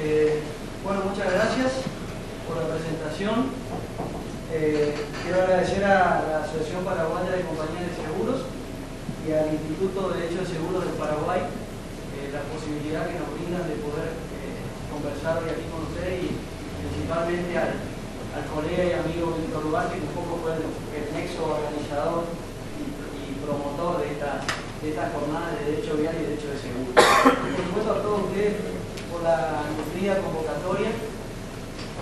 Bueno, muchas gracias por la presentación. Quiero agradecer a la Asociación Paraguaya de Compañías de Seguros y al Instituto de Derecho de Seguros del Paraguay la posibilidad que nos brindan de poder conversar hoy aquí con ustedes y principalmente al colega y amigo Víctor Duarte, que un poco fue el nexo organizador y promotor de esta jornada de Derecho Vial y Derecho de Seguros. Por supuesto a todos ustedes por la nutrida convocatoria.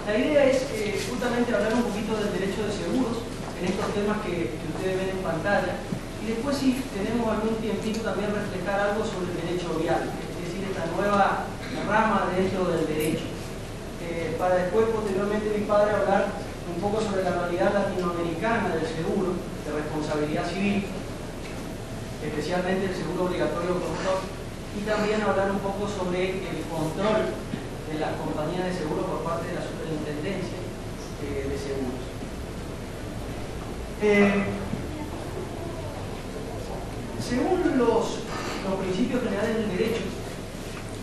La idea es justamente hablar un poquito del derecho de seguros en estos temas que ustedes ven en pantalla y después si tenemos algún tiempito también reflejar algo sobre el derecho vial, es decir, esta nueva rama dentro del derecho. Para después posteriormente mi padre hablar un poco sobre la realidad latinoamericana del seguro de responsabilidad civil, especialmente el seguro obligatorio control, y también hablar un poco sobre el control de las compañías de seguro por parte de la Superintendencia de Seguros. Según los principios generales del derecho,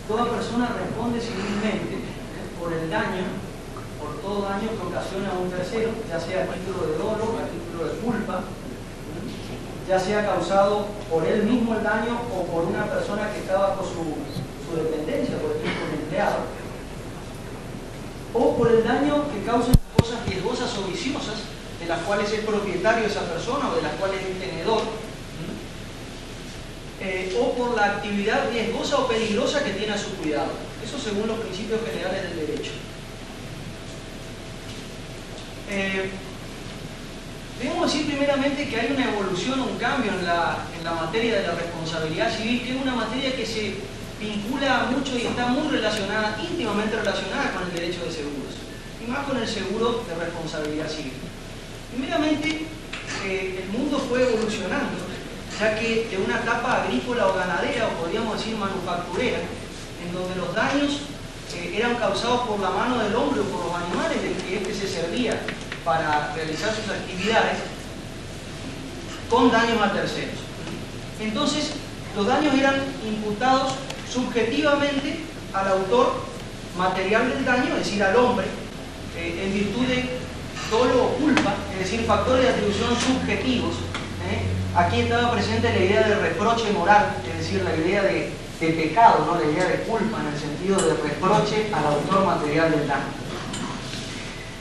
toda persona responde civilmente por el daño, por todo daño que ocasiona a un tercero, ya sea a título de dolo, a título de culpa, ya sea causado por él mismo el daño o por una persona que está bajo su dependencia, por ejemplo, un empleado, o por el daño que causan cosas riesgosas o viciosas de las cuales es propietario esa persona o de las cuales es tenedor, o por la actividad riesgosa o peligrosa que tiene a su cuidado. Eso según los principios generales del derecho. Debemos decir primeramente que hay una evolución, un cambio en la materia de la responsabilidad civil, que es una materia que se vincula mucho y está muy relacionada, íntimamente relacionada con el derecho de seguros, y más con el seguro de responsabilidad civil. Primeramente, el mundo fue evolucionando, ya que de una etapa agrícola o ganadera, o podríamos decir manufacturera, en donde los daños eran causados por la mano del hombre o por los animales de que éste se servía para realizar sus actividades, con daños a terceros. Entonces, los daños eran imputados subjetivamente al autor material del daño, es decir, al hombre, en virtud de dolo o culpa, es decir, factores de atribución subjetivos. Aquí estaba presente la idea de reproche moral, es decir, la idea de pecado, ¿no? La idea de culpa en el sentido de reproche al autor material del daño.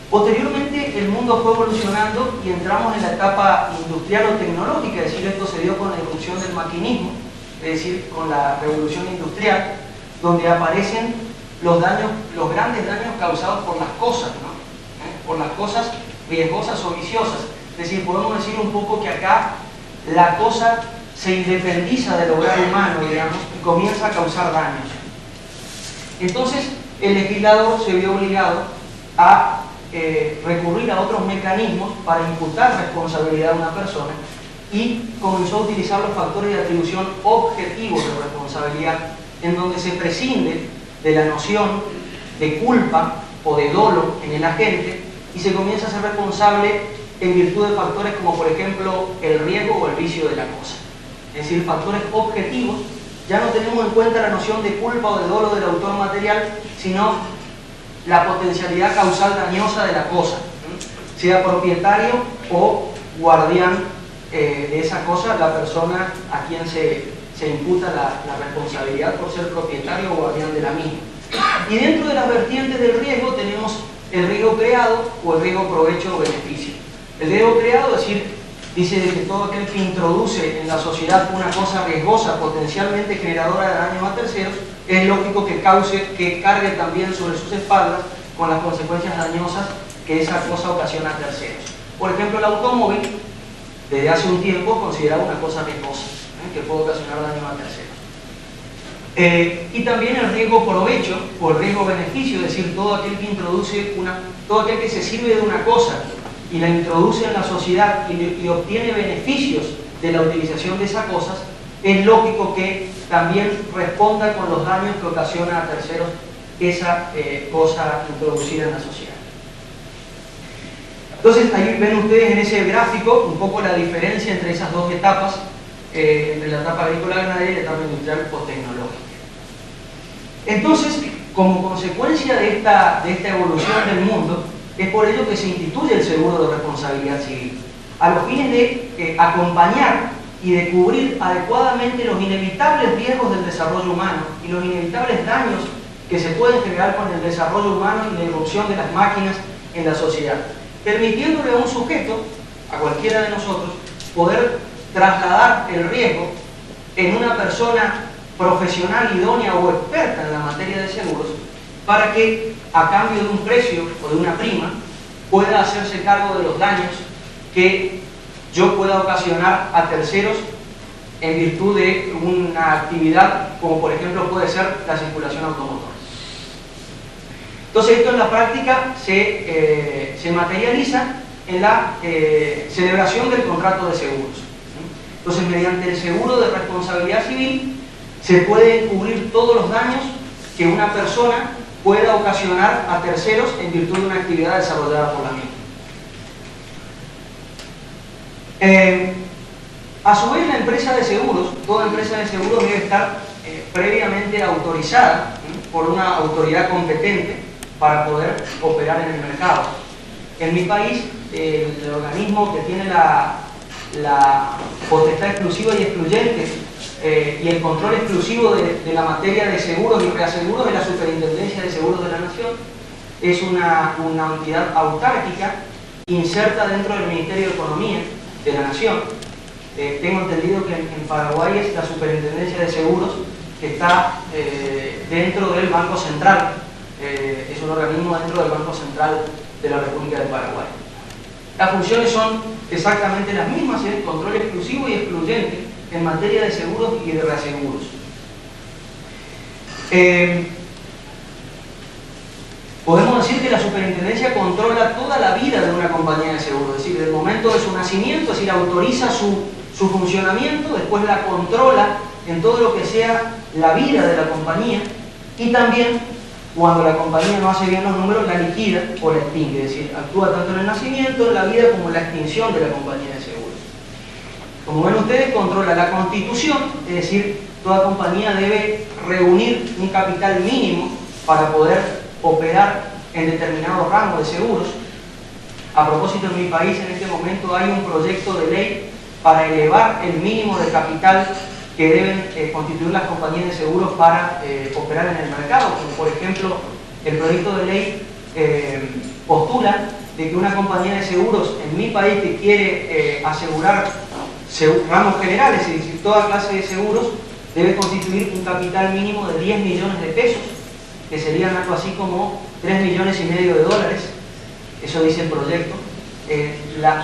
Posteriormente el mundo fue evolucionando y entramos en la etapa industrial o tecnológica, es decir, esto se dio con la irrupción del maquinismo, es decir, con la revolución industrial, donde aparecen los grandes daños causados por las cosas, ¿no? Por las cosas riesgosas o viciosas. Es decir, podemos decir un poco que acá la cosa se independiza del obrar humano, digamos, y comienza a causar daños. Entonces, el legislador se vio obligado a recurrir a otros mecanismos para imputar responsabilidad a una persona y comenzó a utilizar los factores de atribución objetivos de responsabilidad, en donde se prescinde de la noción de culpa o de dolo en el agente y se comienza a ser responsable en virtud de factores como por ejemplo el riesgo o el vicio de la cosa. Es decir, factores objetivos. Ya no tenemos en cuenta la noción de culpa o de dolo del autor material, sino la potencialidad causal dañosa de la cosa, sea propietario o guardián de esa cosa, la persona a quien se imputa la responsabilidad por ser propietario o guardián de la misma. Y dentro de las vertientes del riesgo tenemos el riesgo creado o el riesgo provecho o beneficio. El riesgo creado, es decir, dice que todo aquel que introduce en la sociedad una cosa riesgosa, potencialmente generadora de daños a terceros, es lógico que cargue también sobre sus espaldas con las consecuencias dañosas que esa cosa ocasiona a terceros. Por ejemplo, el automóvil, desde hace un tiempo, considerado una cosa riesgosa, que puede ocasionar daños a terceros. Y también el riesgo provecho o el riesgo beneficio, es decir, todo aquel que introduce todo aquel que se sirve de una cosa y la introduce en la sociedad y obtiene beneficios de la utilización de esas cosas, es lógico que también responda con los daños que ocasiona a terceros esa cosa introducida en la sociedad. Entonces, ahí ven ustedes en ese gráfico un poco la diferencia entre esas dos etapas, entre la etapa agrícola ganadera y la etapa industrial o tecnológica. Entonces, como consecuencia de esta evolución del mundo, es por ello que se instituye el seguro de responsabilidad civil, a los fines de acompañar y de cubrir adecuadamente los inevitables riesgos del desarrollo humano y los inevitables daños que se pueden generar con el desarrollo humano y la irrupción de las máquinas en la sociedad, permitiéndole a un sujeto, a cualquiera de nosotros, poder trasladar el riesgo en una persona profesional, idónea o experta en la materia de seguros, para que a cambio de un precio o de una prima pueda hacerse cargo de los daños que yo pueda ocasionar a terceros en virtud de una actividad como por ejemplo puede ser la circulación automotora. Entonces esto en la práctica se materializa en la celebración del contrato de seguros. Entonces mediante el seguro de responsabilidad civil se pueden cubrir todos los daños que una persona pueda ocasionar a terceros en virtud de una actividad desarrollada por la misma. A su vez, la empresa de seguros, toda empresa de seguros debe estar previamente autorizada por una autoridad competente para poder operar en el mercado. En mi país, el organismo que tiene la potestad exclusiva y excluyente y el control exclusivo de la materia de seguros y reaseguros es la Superintendencia de Seguros de la Nación. Es una entidad autárquica inserta dentro del Ministerio de Economía de la Nación. Tengo entendido que en Paraguay es la Superintendencia de Seguros que está dentro del Banco Central. Es un organismo dentro del Banco Central de la República de Paraguay. Las funciones son exactamente las mismas, es control exclusivo y excluyente en materia de seguros y de reaseguros. Podemos decir que la superintendencia controla toda la vida de una compañía de seguros, es decir, desde el momento de su nacimiento, es decir, autoriza su funcionamiento, después la controla en todo lo que sea la vida de la compañía y también, cuando la compañía no hace bien los números, la liquida o la extingue, es decir, actúa tanto en el nacimiento, en la vida, como en la extinción de la compañía de seguros. Como ven ustedes, controla la constitución, es decir, toda compañía debe reunir un capital mínimo para poder operar en determinado rango de seguros. A propósito, en mi país en este momento hay un proyecto de ley para elevar el mínimo de capital que deben constituir las compañías de seguros para operar en el mercado, como por ejemplo el proyecto de ley postula de que una compañía de seguros en mi país que quiere asegurar ramos generales, es decir, toda clase de seguros, debe constituir un capital mínimo de 10 millones de pesos, que serían algo así como 3,5 millones de dólares. Eso dice el proyecto.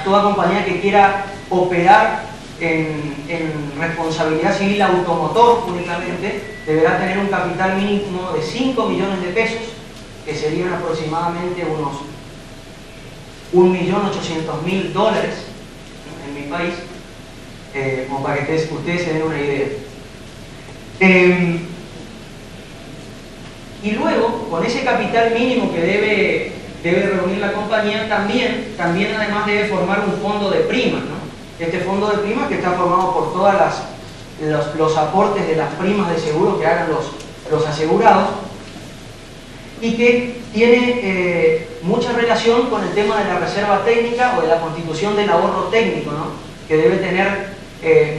Toda compañía que quiera operar en responsabilidad civil automotor únicamente deberá tener un capital mínimo de 5 millones de pesos, que serían aproximadamente unos 1.800.000 dólares en mi país, como para que ustedes se den una idea. Y luego, con ese capital mínimo que debe reunir la compañía, también además debe formar un fondo de primas, ¿no? Este fondo de primas que está formado por todos los aportes de las primas de seguro que hagan los asegurados y que tiene mucha relación con el tema de la reserva técnica o de la constitución del ahorro técnico, ¿no? Que debe tener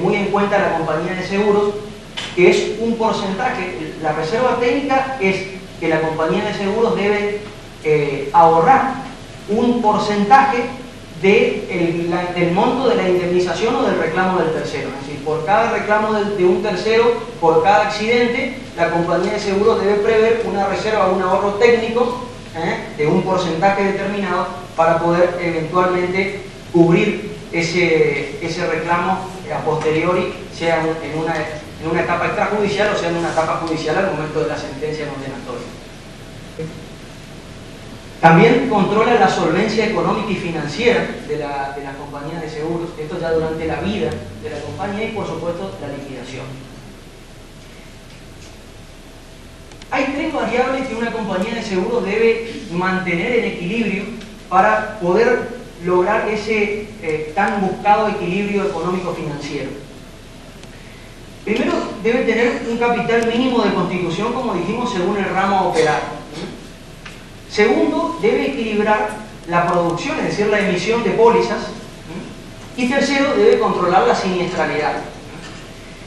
muy en cuenta la compañía de seguros, que es un porcentaje. La reserva técnica es que la compañía de seguros debe ahorrar un porcentaje del monto de la indemnización o del reclamo del tercero. Es decir, por cada reclamo de un tercero, por cada accidente, la compañía de seguros debe prever una reserva, un ahorro técnico de un porcentaje determinado para poder eventualmente cubrir ese reclamo a posteriori, sea en una etapa extrajudicial o sea en una etapa judicial al momento de la sentencia condenatoria. También controla la solvencia económica y financiera de la compañía de seguros, esto ya durante la vida de la compañía y por supuesto la liquidación. Hay 3 variables que una compañía de seguros debe mantener en equilibrio para poder lograr ese tan buscado equilibrio económico-financiero. Primero, debe tener un capital mínimo de constitución, como dijimos, según el ramo a operar. Segundo, debe equilibrar la producción, es decir, la emisión de pólizas. Y tercero, debe controlar la siniestralidad.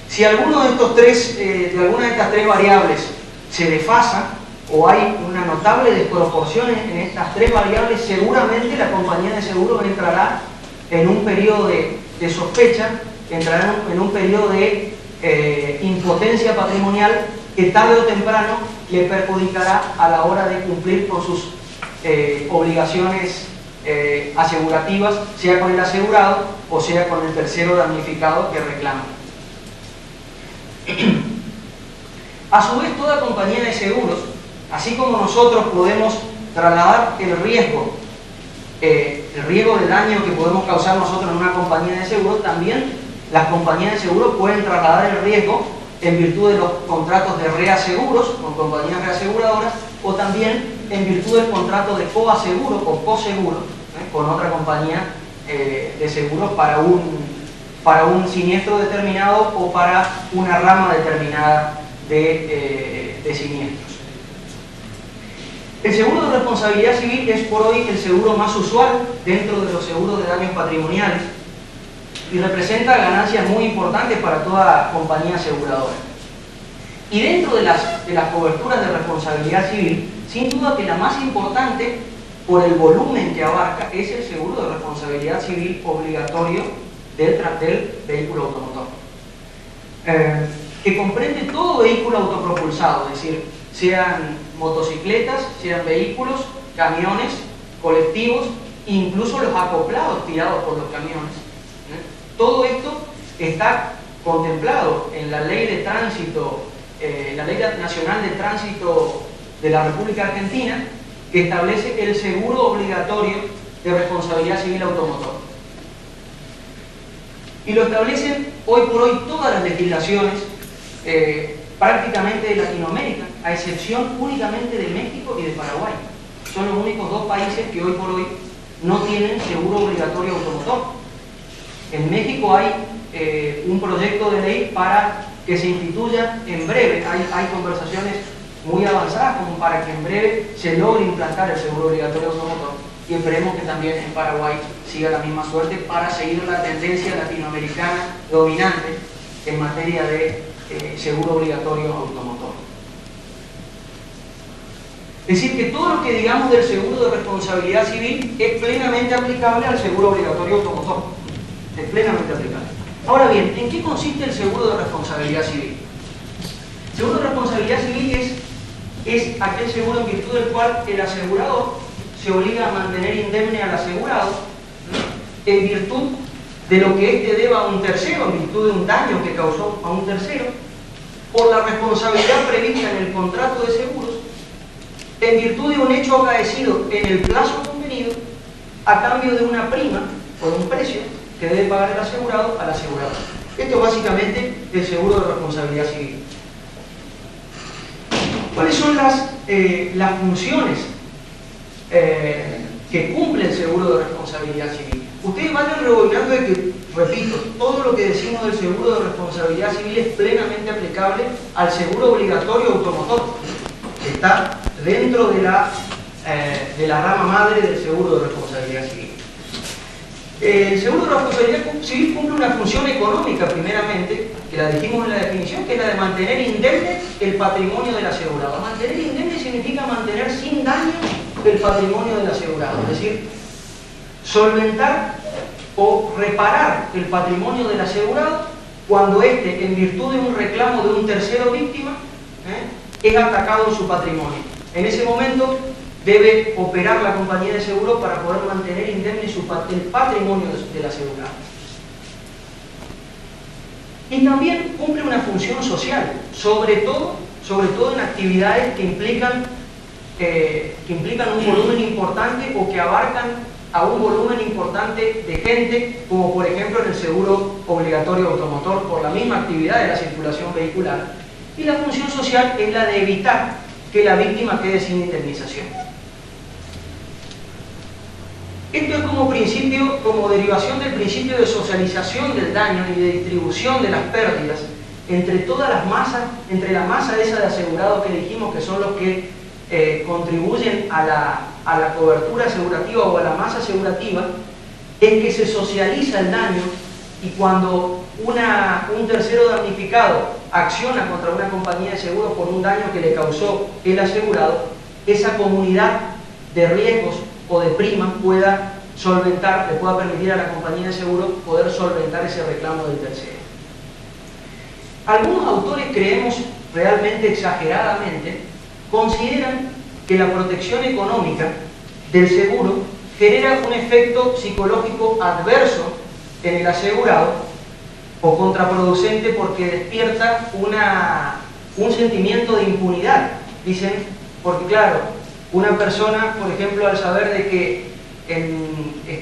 Si alguno de estos tres, de alguna de estas tres variables se desfasa o hay una notable desproporción en estas tres variables, seguramente la compañía de seguros entrará en un periodo de sospecha, entrará en un periodo de impotencia patrimonial que tarde o temprano le perjudicará a la hora de cumplir con sus obligaciones asegurativas, sea con el asegurado o sea con el tercero damnificado que reclama. A su vez, toda compañía de seguros, así como nosotros podemos trasladar el riesgo de daño que podemos causar nosotros en una compañía de seguros, también las compañías de seguros pueden trasladar el riesgo en virtud de los contratos de reaseguros con compañías reaseguradoras o también en virtud del contrato de coaseguro o coseguro con otra compañía de seguros para un siniestro determinado o para una rama determinada de siniestros. El seguro de responsabilidad civil es por hoy el seguro más usual dentro de los seguros de daños patrimoniales y representa ganancias muy importantes para toda compañía aseguradora. Y dentro de las coberturas de responsabilidad civil, sin duda que la más importante por el volumen que abarca es el seguro de responsabilidad civil obligatorio del vehículo automotor, que comprende todo vehículo autopropulsado, es decir, sean motocicletas, sean vehículos, camiones, colectivos, incluso los acoplados tirados por los camiones. Todo esto está contemplado en la Ley de Tránsito, la Ley Nacional de Tránsito de la República Argentina, que establece el seguro obligatorio de responsabilidad civil automotor. Y lo establecen hoy por hoy todas las legislaciones prácticamente de Latinoamérica, a excepción únicamente de México y de Paraguay. Son los únicos dos países que hoy por hoy no tienen seguro obligatorio automotor. En México hay un proyecto de ley para que se instituya en breve, hay conversaciones muy avanzadas como para que en breve se logre implantar el seguro obligatorio automotor, y esperemos que también en Paraguay siga la misma suerte para seguir la tendencia latinoamericana dominante en materia de seguro obligatorio automotor. Es decir, que todo lo que digamos del seguro de responsabilidad civil es plenamente aplicable al seguro obligatorio automotor. Es plenamente aplicable. Ahora bien, ¿en qué consiste el seguro de responsabilidad civil? El seguro de responsabilidad civil es aquel seguro en virtud del cual el asegurador se obliga a mantener indemne al asegurado en virtud de lo que éste deba a un tercero, en virtud de un daño que causó a un tercero, por la responsabilidad prevista en el contrato de seguros, en virtud de un hecho acaecido en el plazo convenido, a cambio de una prima o de un precio que debe pagar el asegurado al asegurado. Esto es básicamente el seguro de responsabilidad civil. ¿Cuáles son las funciones que cumple el seguro de responsabilidad civil? Ustedes vayan rebobinando de que, repito, todo lo que decimos del seguro de responsabilidad civil es plenamente aplicable al seguro obligatorio automotor, que está dentro de la rama madre del seguro de responsabilidad civil. El seguro de responsabilidad civil cumple una función económica, primeramente, que la dijimos en la definición, que es la de mantener indemne el patrimonio del asegurado. Mantener indemne significa mantener sin daño el patrimonio del asegurado, es decir, solventar o reparar el patrimonio del asegurado cuando éste, en virtud de un reclamo de un tercero víctima, es atacado en su patrimonio. En ese momento debe operar la compañía de seguro para poder mantener indemne el patrimonio del asegurado. Y también cumple una función social, sobre todo en actividades que implican un volumen importante o que abarcan a un volumen importante de gente, como por ejemplo en el seguro obligatorio automotor, por la misma actividad de la circulación vehicular. Y la función social es la de evitar que la víctima quede sin indemnización. Esto es como derivación del principio de socialización del daño y de distribución de las pérdidas entre todas las masas, entre la masa esa de asegurados que dijimos que son los que contribuyen a la cobertura asegurativa o a la masa asegurativa, es que se socializa el daño, y cuando un tercero damnificado acciona contra una compañía de seguros por un daño que le causó el asegurado, esa comunidad de riesgos o de primas pueda solventar, le pueda permitir a la compañía de seguros poder solventar ese reclamo del tercero. Algunos autores, creemos realmente exageradamente, consideran que la protección económica del seguro genera un efecto psicológico adverso en el asegurado o contraproducente porque despierta un sentimiento de impunidad. Dicen, porque claro, una persona, por ejemplo, al saber de que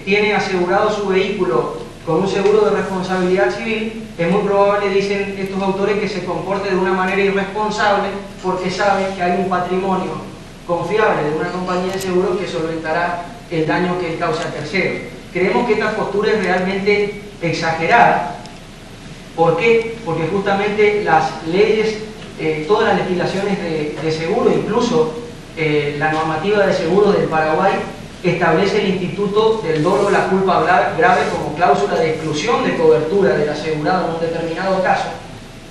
tiene asegurado su vehículo con un seguro de responsabilidad civil, es muy probable, dicen estos autores, que se comporte de una manera irresponsable porque sabe que hay un patrimonio confiable de una compañía de seguros que solventará el daño que él cause a terceros. Creemos que esta postura es realmente exagerada. ¿Por qué? Porque justamente las leyes, todas las legislaciones de seguro, incluso la normativa de seguro del Paraguay, establece el instituto del dolo de la culpa grave como cláusula de exclusión de cobertura del asegurado en un determinado caso.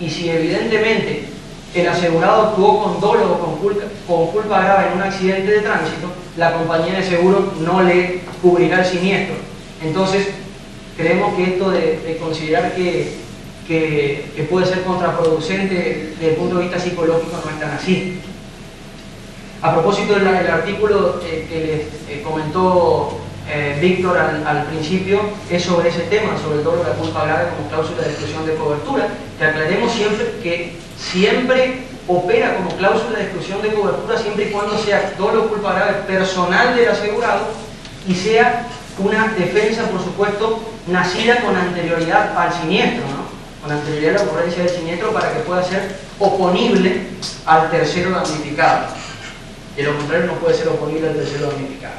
Y si evidentemente el asegurado actuó con dolo o con culpa grave en un accidente de tránsito, la compañía de seguro no le cubrirá el siniestro. Entonces, creemos que esto de considerar que puede ser contraproducente desde el punto de vista psicológico no es tan así. A propósito del artículo que les comentó Víctor al principio, es sobre ese tema, sobre el dolo de la culpa grave como cláusula de exclusión de cobertura, que aclaremos siempre que siempre opera como cláusula de exclusión de cobertura siempre y cuando sea dolo o culpa grave personal del asegurado y sea una defensa, por supuesto, nacida con anterioridad al siniestro, ¿no? Con anterioridad a la ocurrencia del siniestro, para que pueda ser oponible al tercero damnificado. De lo contrario, no puede ser oponible al tercero damnificado.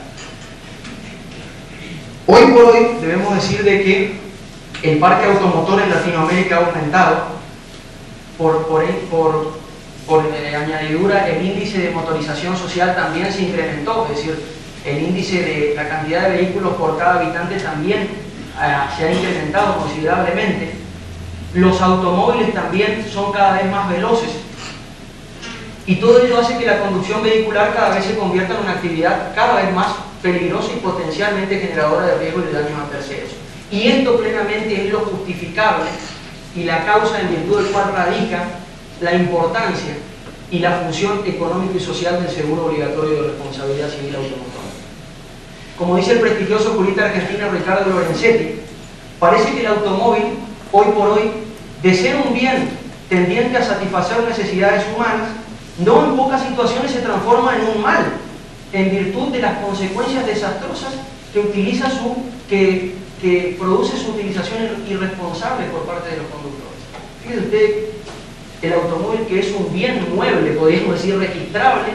Hoy por hoy debemos decir de que el parque automotor en Latinoamérica ha aumentado. Por añadidura, el índice de motorización social también se incrementó, es decir, el índice de la cantidad de vehículos por cada habitante también se ha incrementado considerablemente. Los automóviles también son cada vez más veloces. Y todo ello hace que la conducción vehicular cada vez se convierta en una actividad cada vez más peligrosa y potencialmente generadora de riesgo y de daños a terceros. Y esto plenamente es lo justificable y la causa en virtud del cual radica la importancia y la función económica y social del seguro obligatorio de responsabilidad civil automotora. Como dice el prestigioso jurista argentino Ricardo Lorenzetti, parece que el automóvil, hoy por hoy, de ser un bien tendiente a satisfacer necesidades humanas, no en pocas situaciones se transforma en un mal, en virtud de las consecuencias desastrosas que produce su utilización irresponsable por parte de los conductores. Fíjese usted, el automóvil, que es un bien mueble, podríamos decir registrable,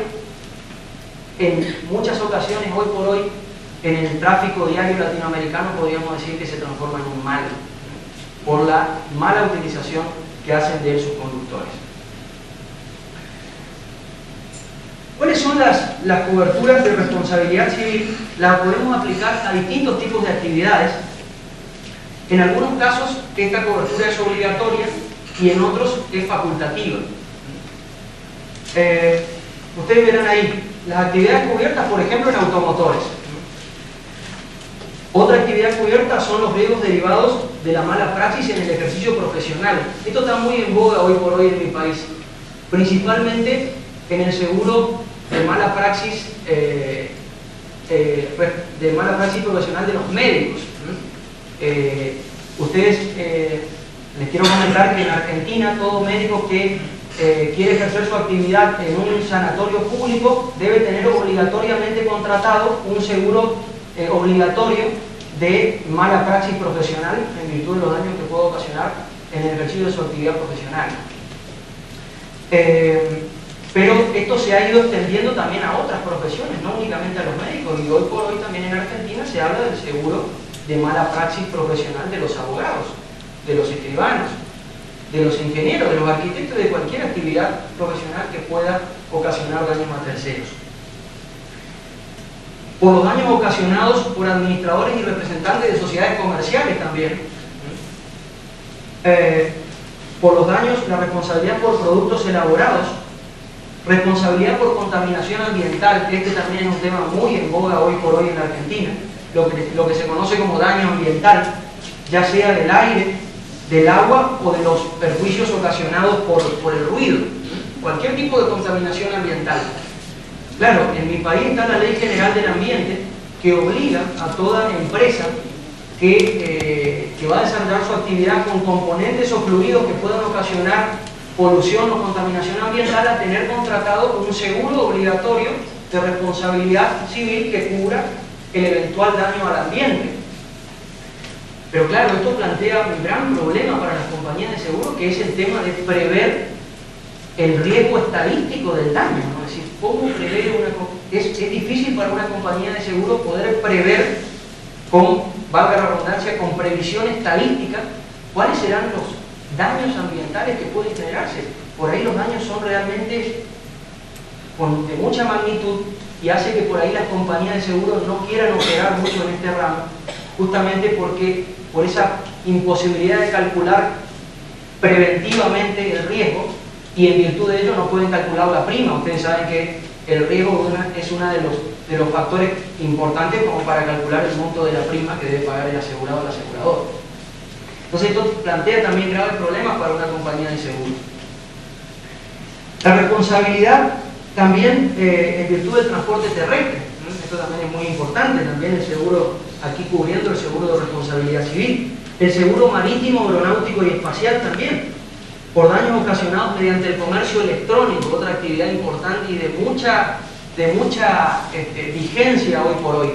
en muchas ocasiones, hoy por hoy, en el tráfico diario latinoamericano, podríamos decir que se transforma en un mal, por la mala utilización que hacen de él sus conductores. ¿Cuáles son las coberturas de responsabilidad civil? Las podemos aplicar a distintos tipos de actividades. En algunos casos esta cobertura es obligatoria y en otros es facultativa. Ustedes verán ahí las actividades cubiertas, por ejemplo, en automotores. Otra actividad cubierta son los riesgos derivados de la mala praxis en el ejercicio profesional. Esto está muy en boga hoy por hoy en mi país, principalmente en el seguro de mala praxis profesional de los médicos. Les quiero comentar que en Argentina todo médico que quiere ejercer su actividad en un sanatorio público debe tener obligatoriamente contratado un seguro obligatorio de mala praxis profesional en virtud de los daños que puede ocasionar en el ejercicio de su actividad profesional. Pero esto se ha ido extendiendo también a otras profesiones, no únicamente a los médicos, y hoy por hoy también en Argentina se habla del seguro de mala praxis profesional de los abogados, de los escribanos. de los ingenieros, de los arquitectos, de cualquier actividad profesional que pueda ocasionar daños a terceros. Por los daños ocasionados por administradores y representantes de sociedades comerciales también. Por los daños, la responsabilidad por productos elaborados, responsabilidad por contaminación ambiental, que este también es un tema muy en boga hoy por hoy en la Argentina, lo que se conoce como daño ambiental, ya sea del aire, del agua o de los perjuicios ocasionados por el ruido, cualquier tipo de contaminación ambiental. Claro, en mi país está la Ley General del Ambiente que obliga a toda empresa que va a desarrollar su actividad con componentes o fluidos que puedan ocasionar polución o contaminación ambiental a tener contratado un seguro obligatorio de responsabilidad civil que cubra el eventual daño al ambiente. Pero claro, esto plantea un gran problema para las compañías de seguro, que es el tema de prever el riesgo estadístico del daño, ¿no? Es decir, ¿cómo prever es difícil para una compañía de seguro poder prever, valga la redundancia, con previsión estadística, cuáles serán los daños ambientales que pueden generarse. Por ahí los daños son realmente de mucha magnitud y hace que por ahí las compañías de seguros no quieran operar mucho en este ramo, justamente por esa imposibilidad de calcular preventivamente el riesgo, y en virtud de ello no pueden calcular la prima. Ustedes saben que el riesgo es uno de los factores importantes como para calcular el monto de la prima que debe pagar el asegurado o el asegurador. Entonces esto plantea también graves problemas para una compañía de seguros. La responsabilidad también en virtud del transporte terrestre. Esto también es muy importante, también el seguro, aquí cubriendo el seguro de responsabilidad civil. El seguro marítimo, aeronáutico y espacial también, por daños ocasionados mediante el comercio electrónico, otra actividad importante y de mucha vigencia hoy por hoy.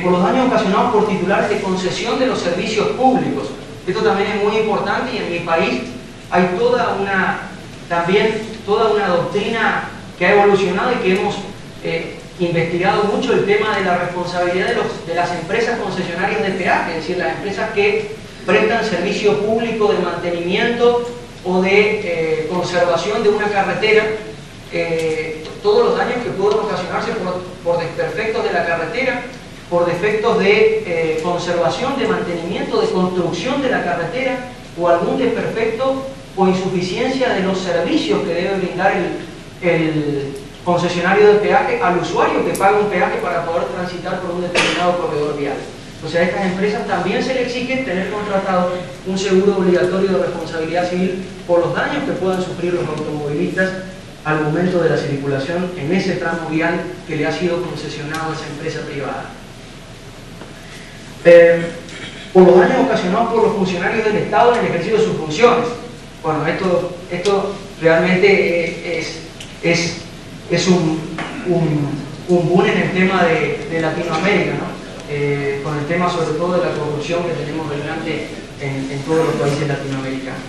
Por los daños ocasionados por titulares de concesión de los servicios públicos. Esto también es muy importante y en mi país hay toda una doctrina que ha evolucionado y que hemos investigado mucho el tema de la responsabilidad de las empresas concesionarias de peaje, es decir, las empresas que prestan servicio público de mantenimiento o de conservación de una carretera, todos los daños que puedan ocasionarse por desperfectos de la carretera, por defectos de conservación, de mantenimiento, de construcción de la carretera, o algún desperfecto o insuficiencia de los servicios que debe brindar el concesionario de peaje al usuario que paga un peaje para poder transitar por un determinado corredor vial. O sea, a estas empresas también se les exige tener contratado un seguro obligatorio de responsabilidad civil por los daños que puedan sufrir los automovilistas al momento de la circulación en ese tramo vial que le ha sido concesionado a esa empresa privada. Por los daños ocasionados por los funcionarios del Estado en el ejercicio de sus funciones. Bueno, esto realmente es un boom en el tema de Latinoamérica, ¿no? Con el tema sobre todo de la corrupción que tenemos delante en todos los países latinoamericanos.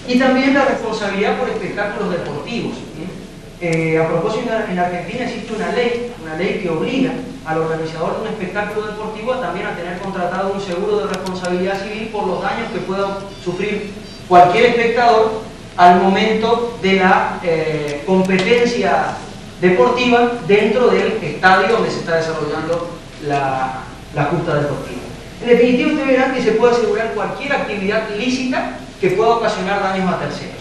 Y también la responsabilidad por espectáculos deportivos. A propósito, en la Argentina existe una ley que obliga al organizador de un espectáculo deportivo también a tener contratado un seguro de responsabilidad civil por los daños que pueda sufrir cualquier espectador al momento de la competencia deportiva dentro del estadio donde se está desarrollando la justa deportiva. En definitiva, ustedes verán que se puede asegurar cualquier actividad ilícita que pueda ocasionar daños a terceros.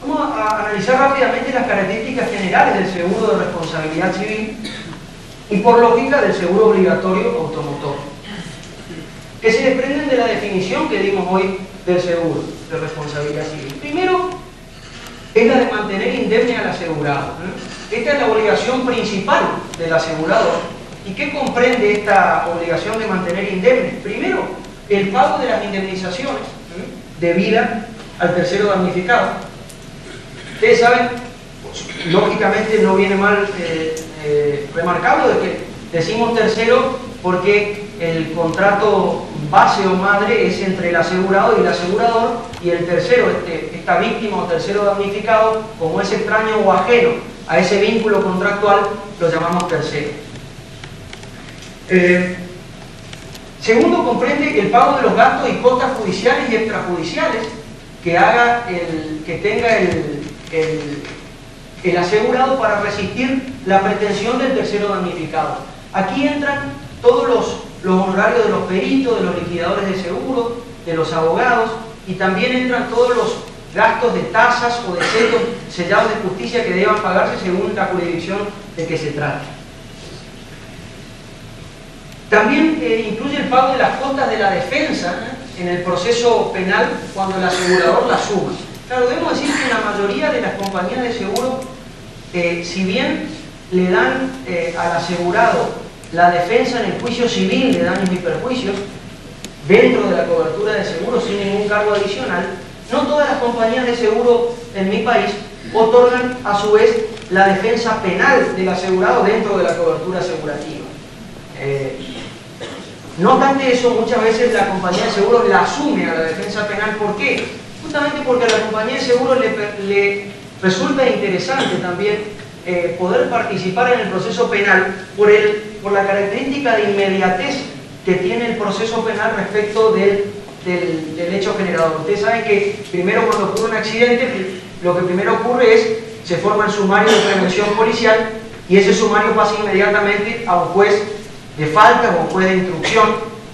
Vamos a analizar rápidamente las características generales del seguro de responsabilidad civil y, por lógica, del seguro obligatorio automotor, que se desprenden de la definición que dimos hoy del seguro de responsabilidad civil. Primero, es la de mantener indemne al asegurado. Esta es la obligación principal del asegurador. ¿Y qué comprende esta obligación de mantener indemne? Primero, el pago de las indemnizaciones debidas al tercero damnificado. Ustedes saben, pues, lógicamente no viene mal remarcarlo de que decimos tercero porque el contrato base o madre es entre el asegurado y el asegurador, y el tercero, esta víctima o tercero damnificado, como es extraño o ajeno a ese vínculo contractual, lo llamamos tercero. Segundo, comprende el pago de los gastos y costas judiciales y extrajudiciales que tenga el asegurado para resistir la pretensión del tercero damnificado. Aquí entran todos los honorarios de los peritos, de los liquidadores de seguro, de los abogados, y también entran todos los gastos de tasas o de sellos sellados de justicia que deban pagarse según la jurisdicción de que se trate. También incluye el pago de las costas de la defensa en el proceso penal cuando el asegurador la asuma. Claro, debemos decir que la mayoría de las compañías de seguro, si bien le dan al asegurado la defensa en el juicio civil de daños y perjuicios, dentro de la cobertura de seguro sin ningún cargo adicional, no todas las compañías de seguro en mi país otorgan a su vez la defensa penal del asegurado dentro de la cobertura asegurativa. No obstante eso, muchas veces la compañía de seguros la asume a la defensa penal. ¿Por qué? Justamente porque a la compañía de seguros le resulta interesante también poder participar en el proceso penal por la característica de inmediatez que tiene el proceso penal respecto del hecho generador. Ustedes saben que primero, cuando ocurre un accidente, lo que primero ocurre es se forma el sumario de prevención policial, y ese sumario pasa inmediatamente a un juez de faltas o un juez de instrucción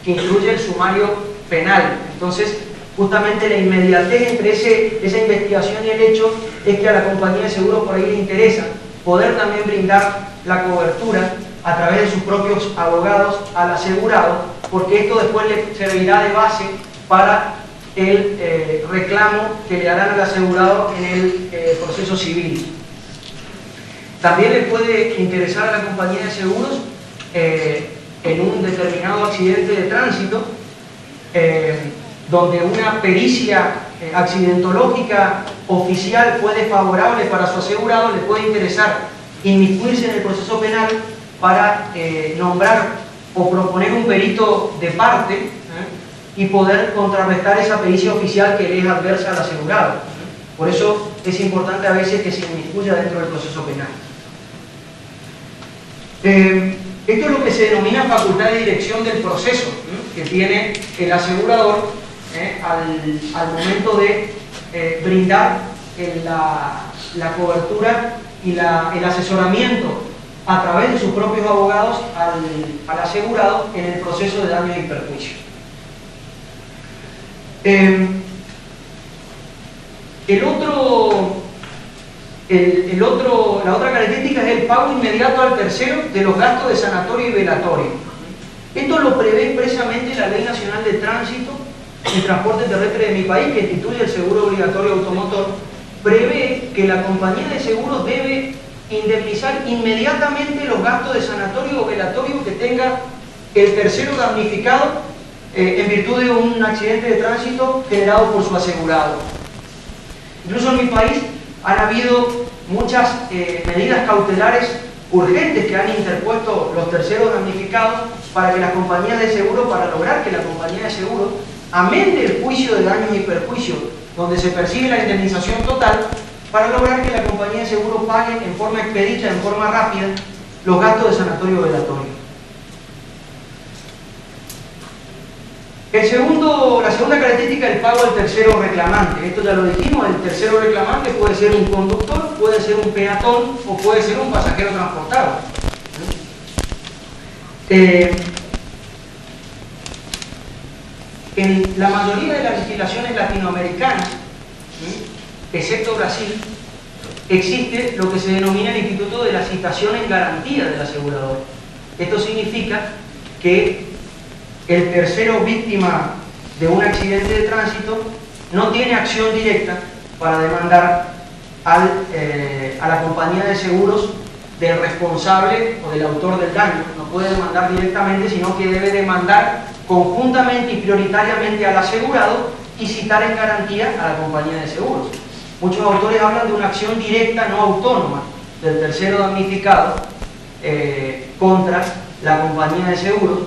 que incluye el sumario penal. Entonces, justamente la inmediatez entre esa investigación y el hecho es que a la compañía de seguros por ahí le interesa poder también brindar la cobertura a través de sus propios abogados al asegurado, porque esto después le servirá de base para el reclamo que le harán al asegurado en el proceso civil. También le puede interesar a la compañía de seguros en un determinado accidente de tránsito, donde una pericia accidentológica oficial fue desfavorable para su asegurado, le puede interesar inmiscuirse en el proceso penal para nombrar o proponer un perito de parte y poder contrarrestar esa pericia oficial que le es adversa al asegurado. Por eso es importante a veces que se inmiscuya dentro del proceso penal. Esto es lo que se denomina facultad de dirección del proceso que tiene el asegurador al momento de brindar la cobertura y el asesoramiento a través de sus propios abogados al asegurado en el proceso de daños y perjuicios. La otra característica es el pago inmediato al tercero de los gastos de sanatorio y velatorio. Esto lo prevé expresamente la Ley Nacional de Tránsito y Transporte Terrestre de mi país, que instituye el seguro obligatorio automotor. Prevé que la compañía de seguros debe indemnizar inmediatamente los gastos de sanatorio o velatorio que tenga el tercero damnificado en virtud de un accidente de tránsito generado por su asegurado. Incluso en mi país han habido muchas medidas cautelares urgentes que han interpuesto los terceros damnificados para que las compañías de seguro, para lograr que la compañía de seguro amende el juicio de daños y perjuicios donde se percibe la indemnización total, para lograr que la compañía de seguro pague en forma expedita, en forma rápida, los gastos de sanatorio velatorio. La segunda característica es el pago al tercero reclamante. Esto ya lo dijimos, el tercero reclamante puede ser un conductor, puede ser un peatón o puede ser un pasajero transportado. En la mayoría de las legislaciones latinoamericanas, excepto Brasil, existe lo que se denomina el Instituto de la Citación en Garantía del asegurador. Esto significa que el tercero víctima de un accidente de tránsito no tiene acción directa para demandar a la compañía de seguros del responsable o del autor del daño. No puede demandar directamente, sino que debe demandar conjuntamente y prioritariamente al asegurado y citar en garantía a la compañía de seguros. Muchos autores hablan de una acción directa no autónoma del tercero damnificado contra la compañía de seguros,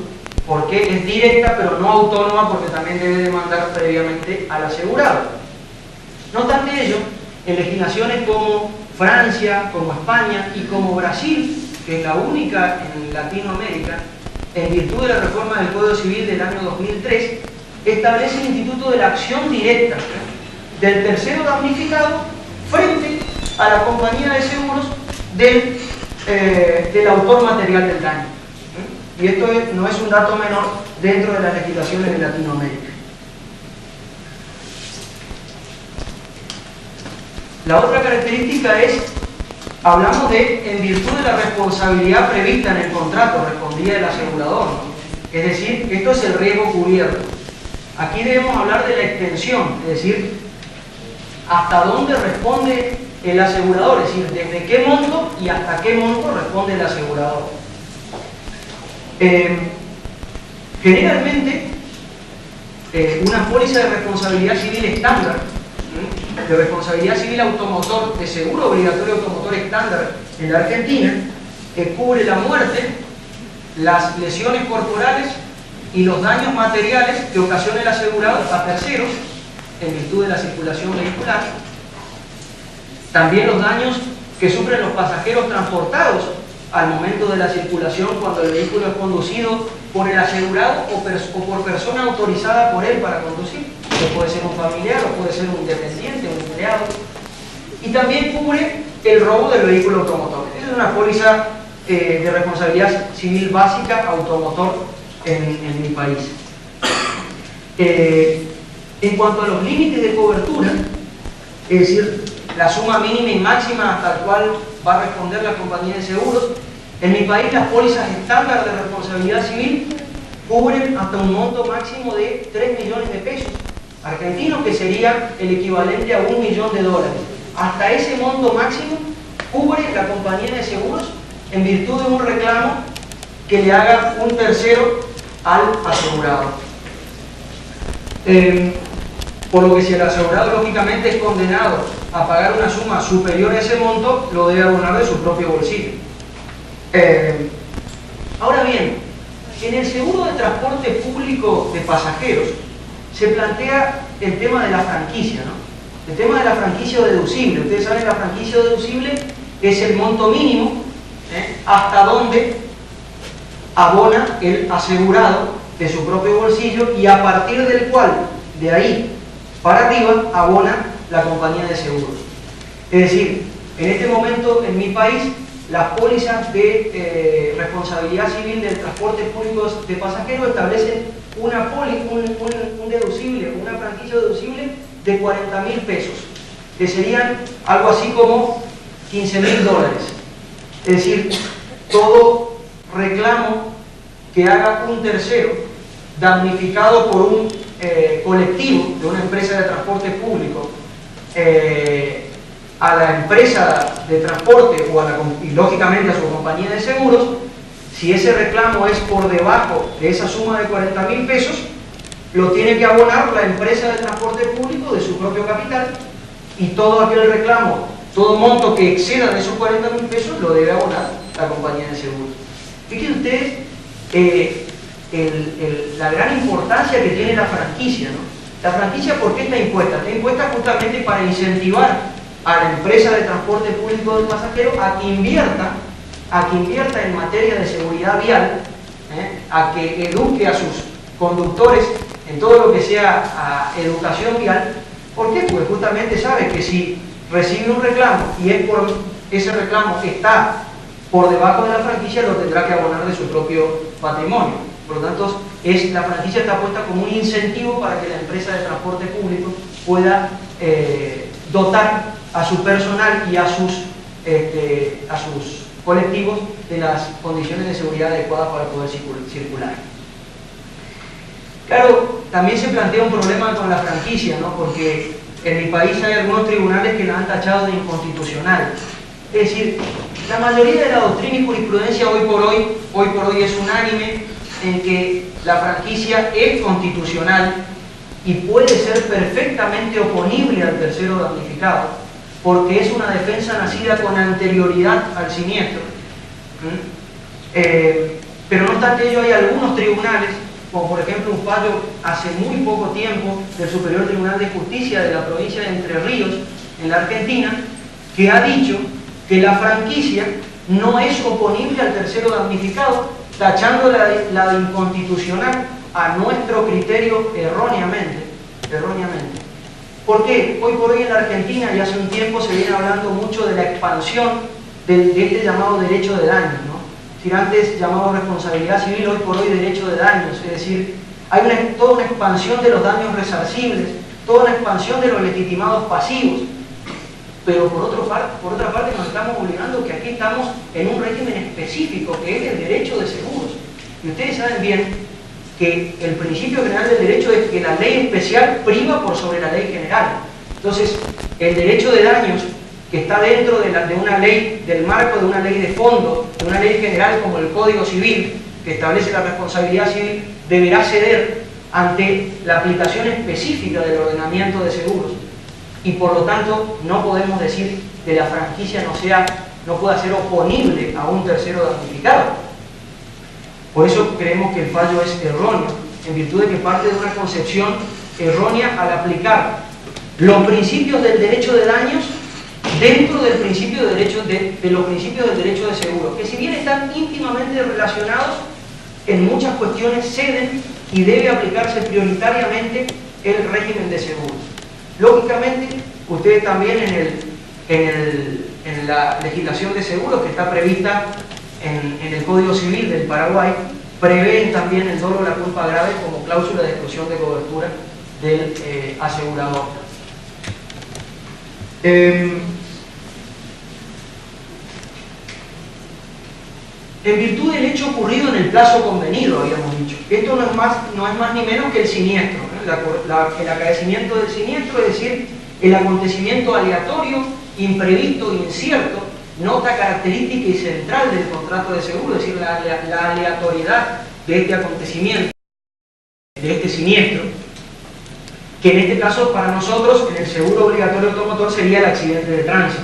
porque es directa pero no autónoma, porque también debe demandar previamente al asegurado. No obstante ello, en legislaciones como Francia, como España y como Brasil, que es la única en Latinoamérica, en virtud de la reforma del Código Civil del año 2003, establece el instituto de la acción directa del tercero damnificado frente a la compañía de seguros del autor material del daño. Y esto no es un dato menor dentro de las legislaciones de Latinoamérica. La otra característica es, hablamos de en virtud de la responsabilidad prevista en el contrato, respondía el asegurador, ¿no? Es decir, esto es el riesgo cubierto. Aquí debemos hablar de la extensión, es decir, hasta dónde responde el asegurador, es decir, desde qué monto y hasta qué monto responde el asegurador. Generalmente, una póliza de responsabilidad civil estándar, de responsabilidad civil automotor, de seguro obligatorio automotor estándar en la Argentina, que cubre la muerte, las lesiones corporales y los daños materiales que ocasiona el asegurado a terceros en virtud de la circulación vehicular. También los daños que sufren los pasajeros transportados al momento de la circulación cuando el vehículo es conducido por el asegurado o por persona autorizada por él para conducir. Que puede ser un familiar o puede ser un dependiente, un empleado. Y también cubre el robo del vehículo automotor. Esa es una póliza de responsabilidad civil básica automotor en mi país. En cuanto a los límites de cobertura, es decir, la suma mínima y máxima hasta la cual va a responder la compañía de seguros, en mi país las pólizas estándar de responsabilidad civil cubren hasta un monto máximo de 3 millones de pesos argentinos, que sería el equivalente a $1 millón. Hasta ese monto máximo cubre la compañía de seguros en virtud de un reclamo que le haga un tercero al asegurado. Por lo que si el asegurado lógicamente es condenado a pagar una suma superior a ese monto, lo debe abonar de su propio bolsillo. Ahora bien, en el seguro de transporte público de pasajeros se plantea el tema de la franquicia, ¿no? El tema de la franquicia deducible. Ustedes saben, la franquicia deducible es el monto mínimo hasta donde abona el asegurado de su propio bolsillo y a partir del cual, de ahí para arriba, abona la compañía de seguros. Es decir, en este momento en mi país, las pólizas de responsabilidad civil del transporte público de pasajeros establecen un deducible, una franquicia deducible de 40.000 pesos, que serían algo así como $15.000. Es decir, todo reclamo que haga un tercero damnificado por un colectivo de una empresa de transporte público a la empresa de transporte y lógicamente a su compañía de seguros, si ese reclamo es por debajo de esa suma de 40.000 pesos, lo tiene que abonar la empresa de transporte público de su propio capital, y todo aquel reclamo, todo monto que exceda de esos 40.000 pesos, lo debe abonar la compañía de seguros. Fíjense ustedes la gran importancia que tiene la franquicia, ¿no? La franquicia, ¿por qué está impuesta? Está impuesta justamente para incentivar a la empresa de transporte público de pasajeros a que invierta en materia de seguridad vial, a que eduque a sus conductores en todo lo que sea educación vial. ¿Por qué? Pues justamente sabe que si recibe un reclamo y ese reclamo está por debajo de la franquicia, lo tendrá que abonar de su propio patrimonio. Por lo tanto, la franquicia está puesta como un incentivo para que la empresa de transporte público pueda dotar a su personal y a sus colectivos de las condiciones de seguridad adecuadas para poder circular. Claro, también se plantea un problema con la franquicia, ¿no? Porque en mi país hay algunos tribunales que la han tachado de inconstitucional. Es decir, la mayoría de la doctrina y jurisprudencia hoy por hoy es unánime en que la franquicia es constitucional y puede ser perfectamente oponible al tercero damnificado, porque es una defensa nacida con anterioridad al siniestro. Pero no obstante ello, hay algunos tribunales, como por ejemplo un fallo hace muy poco tiempo del Superior Tribunal de Justicia de la provincia de Entre Ríos, en la Argentina, que ha dicho que la franquicia no es oponible al tercero damnificado tachando la de inconstitucional a nuestro criterio erróneamente. ¿Por qué? Hoy por hoy en la Argentina y hace un tiempo se viene hablando mucho de la expansión de este llamado derecho de daños, ¿no? Si antes llamado responsabilidad civil, hoy por hoy derecho de daños, es decir, hay toda una expansión de los daños resarcibles, toda una expansión de los legitimados pasivos, pero por otra parte nos estamos obligando que aquí estamos en un régimen específico que es el derecho de seguros. Y ustedes saben bien que el principio general del derecho es que la ley especial priva por sobre la ley general. Entonces, el derecho de daños que está dentro de una ley, del marco de una ley de fondo, de una ley general como el Código Civil, que establece la responsabilidad civil, deberá ceder ante la aplicación específica del ordenamiento de seguros. Y por lo tanto, no podemos decir que la franquicia no pueda ser oponible a un tercero damnificado. Por eso creemos que el fallo es erróneo, en virtud de que parte de una concepción errónea al aplicar los principios del derecho de daños dentro del principio de los principios del derecho de seguro, que si bien están íntimamente relacionados, en muchas cuestiones ceden y debe aplicarse prioritariamente el régimen de seguros. Lógicamente, ustedes también en la legislación de seguros que está prevista en el Código Civil del Paraguay, prevén también el dolo o la culpa grave como cláusula de exclusión de cobertura del asegurador. En virtud del hecho ocurrido en el plazo convenido, habíamos dicho. Esto no es más ni menos que el siniestro, ¿no? El acaecimiento del siniestro, es decir, el acontecimiento aleatorio, imprevisto, incierto, nota característica y central del contrato de seguro, es decir, la aleatoriedad de este acontecimiento, de este siniestro, que en este caso para nosotros, en el seguro obligatorio automotor, sería el accidente de tránsito.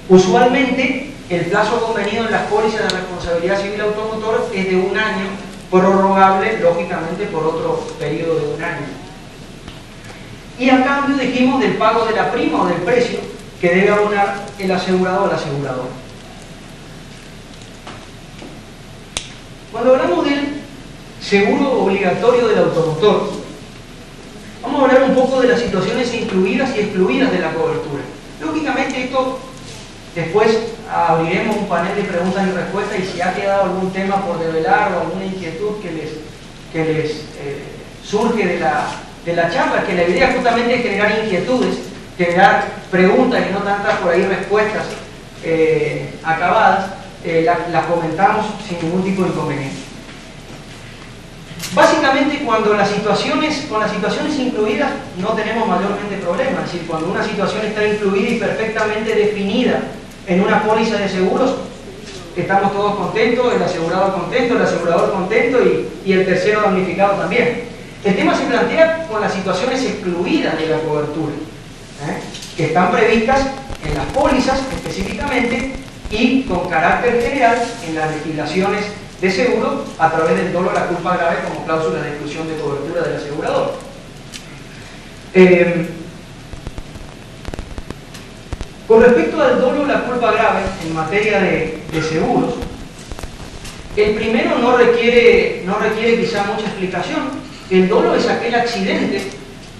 Usualmente, el plazo convenido en las pólizas de responsabilidad civil automotor es de 1 año, prorrogable, lógicamente, por otro periodo de 1 año. Y a cambio dijimos del pago de la prima o del precio que debe abonar el asegurado o la aseguradora. Cuando hablamos del seguro obligatorio del automotor, vamos a hablar un poco de las situaciones incluidas y excluidas de la cobertura. Lógicamente esto, después abriremos un panel de preguntas y respuestas, y si ha quedado algún tema por develar o alguna inquietud que les surge de la charla, que la idea justamente es generar inquietudes, generar preguntas y no tantas por ahí respuestas acabadas, las comentamos sin ningún tipo de inconveniente. Básicamente, con las situaciones incluidas no tenemos mayormente problemas, es decir, cuando una situación está incluida y perfectamente definida en una póliza de seguros, estamos todos contentos, el asegurado contento, el asegurador contento y el tercero damnificado también. El tema se plantea con las situaciones excluidas de la cobertura, que están previstas en las pólizas específicamente y con carácter general en las legislaciones de seguro a través del dolo o la culpa grave como cláusula de exclusión de cobertura del asegurador. Con respecto al dolo o la culpa grave en materia de seguros, el primero no requiere quizá mucha explicación. El dolo es aquel accidente.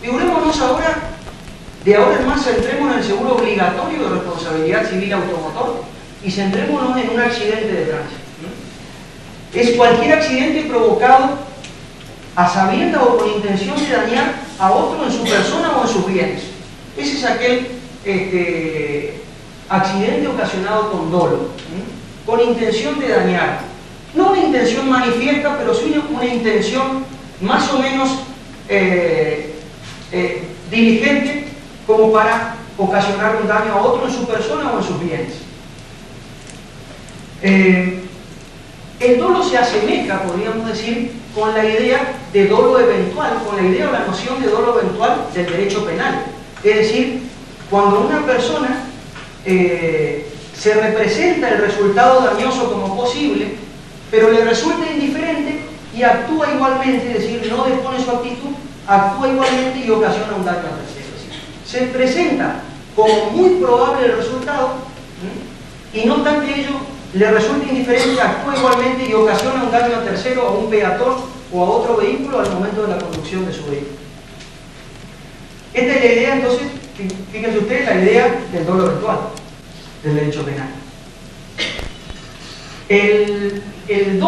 Figurémonos ahora, de ahora en más, centrémonos en el seguro obligatorio de responsabilidad civil automotor y centrémonos en un accidente de tránsito. Es cualquier accidente provocado a sabiendas o con intención de dañar a otro en su persona o en sus bienes. Ese es aquel accidente ocasionado con dolo, con intención de dañar. No una intención manifiesta, pero sí una intención más o menos diligente como para ocasionar un daño a otro en su persona o en sus bienes. El dolo se asemeja, podríamos decir, con la idea de dolo eventual, con la idea o la noción de dolo eventual del derecho penal. Es decir, cuando una persona se representa el resultado dañoso como posible, pero le resulta indiferente y actúa igualmente, es decir, no depone su actitud, actúa igualmente y ocasiona un daño a terceros. Se presenta como muy probable el resultado y no obstante ello le resulta indiferente, actúa igualmente y ocasiona un daño a tercero, a un peatón o a otro vehículo al momento de la conducción de su vehículo. Esta es la idea, entonces, fíjense ustedes, la idea del dolo eventual, del derecho penal. El